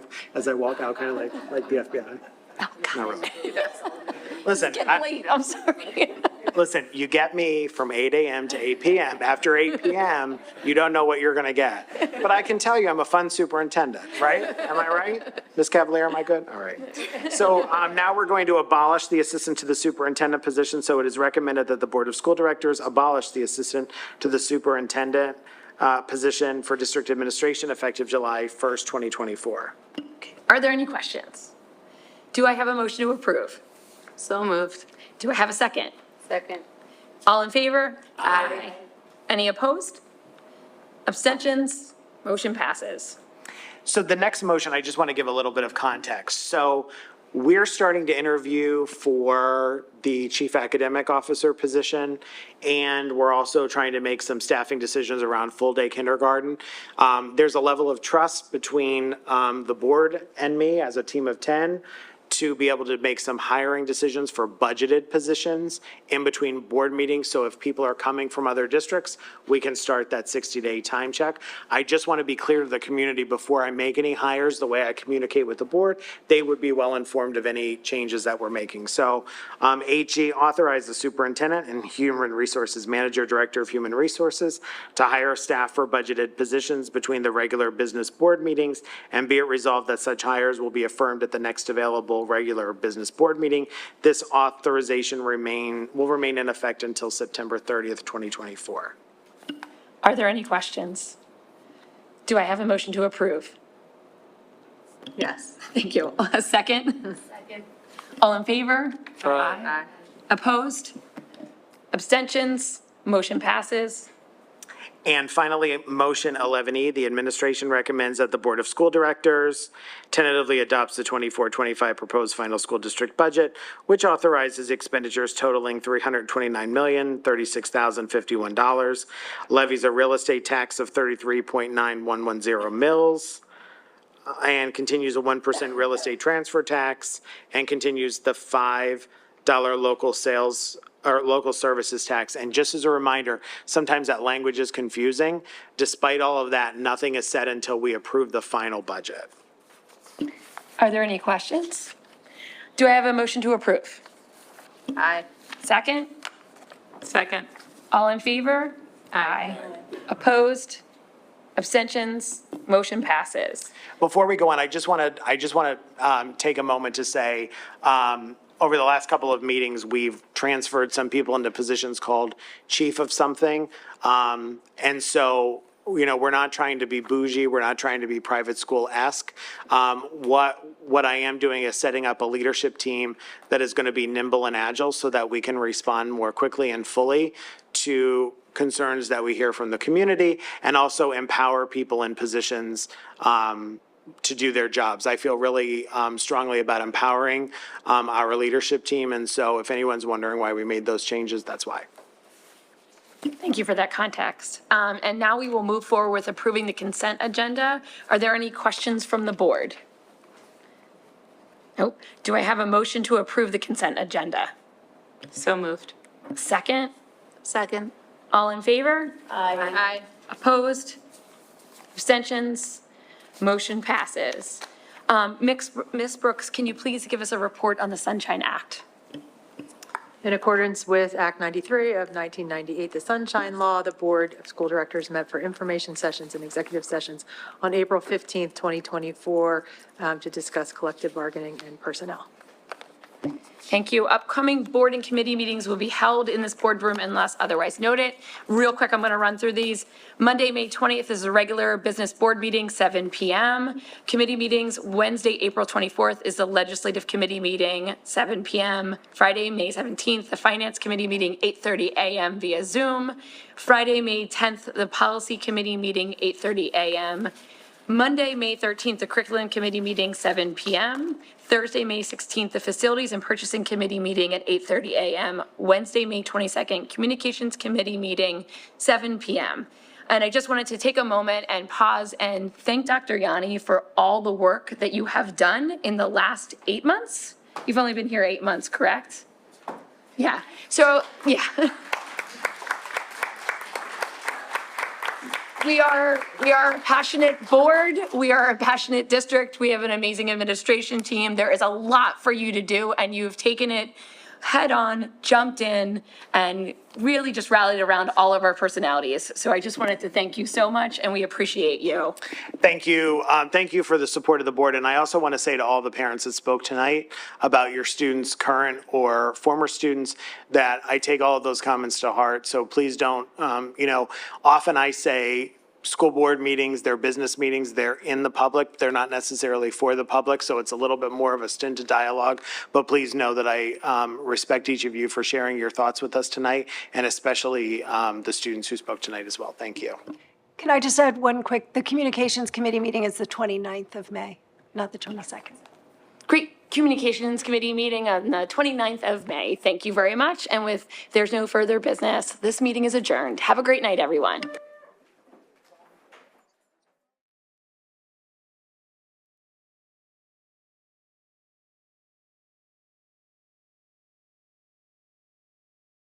walk out, kind of like the FBI. Not really. Listen,
Getting late, I'm sorry.
listen, you get me from 8 a.m. to 8 p.m. After 8 p.m., you don't know what you're going to get. But I can tell you I'm a fun superintendent, right? Am I right? Ms. Cavalier, am I good? All right. So now we're going to abolish the assistant to the superintendent position. So it is recommended that the Board of School Directors abolish the assistant to the superintendent position for district administration effective July 1st, 2024.
Are there any questions? Do I have a motion to approve?
So moved.
Do I have a second?
Second.
All in favor? Aye. Any opposed? Abstentions? Motion passes.
So the next motion, I just want to give a little bit of context. So we're starting to interview for the Chief Academic Officer position, and we're also trying to make some staffing decisions around full-day kindergarten. There's a level of trust between the board and me as a team of 10 to be able to make some hiring decisions for budgeted positions in between board meetings. So if people are coming from other districts, we can start that 60-day time check. I just want to be clear to the community before I make any hires, the way I communicate with the board, they would be well informed of any changes that we're making. So 8G, authorize the superintendent and human resources manager, director of human resources to hire staff for budgeted positions between the regular business board meetings, and be it resolved that such hires will be affirmed at the next available regular business board meeting. This authorization will remain in effect until September 30th, 2024.
Are there any questions? Do I have a motion to approve?
Yes.
Thank you. A second?
Second.
All in favor?
Aye.
Opposed? Abstentions? Motion passes.
And finally, motion 11E, the administration recommends that the Board of School Directors tentatively adopts the 24-25 proposed final school district budget, which authorizes expenditures totaling $329,036,051, levies a real estate tax of 33.9110 mils, and continues a 1% real estate transfer tax, and continues the $5 local sales or local services tax. And just as a reminder, sometimes that language is confusing. Despite all of that, nothing is said until we approve the final budget.
Are there any questions? Do I have a motion to approve?
Aye.
Second?
Second.
All in favor? Aye. Opposed? Abstentions? Motion passes.
Before we go on, I just want to take a moment to say, over the last couple of meetings, we've transferred some people into positions called chief of something. And so, we're not trying to be bougie. We're not trying to be private school-esque. What I am doing is setting up a leadership team that is going to be nimble and agile so that we can respond more quickly and fully to concerns that we hear from the community, and also empower people in positions to do their jobs. I feel really strongly about empowering our leadership team. And so if anyone's wondering why we made those changes, that's why.
Thank you for that context. And now we will move forward with approving the consent agenda. Are there any questions from the board? Nope. Do I have a motion to approve the consent agenda?
So moved.
Second?
Second.
All in favor?
Aye.
Opposed? Abstentions? Motion passes. Ms. Brooks, can you please give us a report on the Sunshine Act?
In accordance with Act 93 of 1998, the Sunshine Law, the Board of School Directors met for information sessions and executive sessions on April 15th, 2024, to discuss collective bargaining and personnel.
Thank you. Upcoming board and committee meetings will be held in this boardroom unless otherwise noted. Real quick, I'm going to run through these. Monday, May 20th is a regular business board meeting, 7 p.m. Committee meetings, Wednesday, April 24th is the legislative committee meeting, 7 p.m. Friday, May 17th, the finance committee meeting, 8:30 a.m. via Zoom. Friday, May 10th, the policy committee meeting, 8:30 a.m. Monday, May 13th, the curriculum committee meeting, 7 p.m. Thursday, May 16th, the facilities and purchasing committee meeting at 8:30 a.m. Wednesday, May 22nd, communications committee meeting, 7 p.m. And I just wanted to take a moment and pause and thank Dr. Yanni for all the work that you have done in the last 8 months. You've only been here 8 months, correct? Yeah. So, yeah. We are a passionate board. We are a passionate district. We have an amazing administration team. There is a lot for you to do, and you've taken it head on, jumped in, and really just rallied around all of our personalities. So I just wanted to thank you so much, and we appreciate you.
Thank you. Thank you for the support of the board. And I also want to say to all the parents that spoke tonight about your students, current or former students, that I take all of those comments to heart. So please don't, often I say, school board meetings, they're business meetings, they're in the public, they're not necessarily for the public, so it's a little bit more of a stinted dialogue. But please know that I respect each of you for sharing your thoughts with us tonight, and especially the students who spoke tonight as well. Thank you.
Can I just add one quick, the Communications Committee meeting is the 29th of May, not the 22nd.
Great. Communications Committee meeting on the 29th of May. Thank you very much. And there's no further business, this meeting is adjourned. Have a great night, everyone.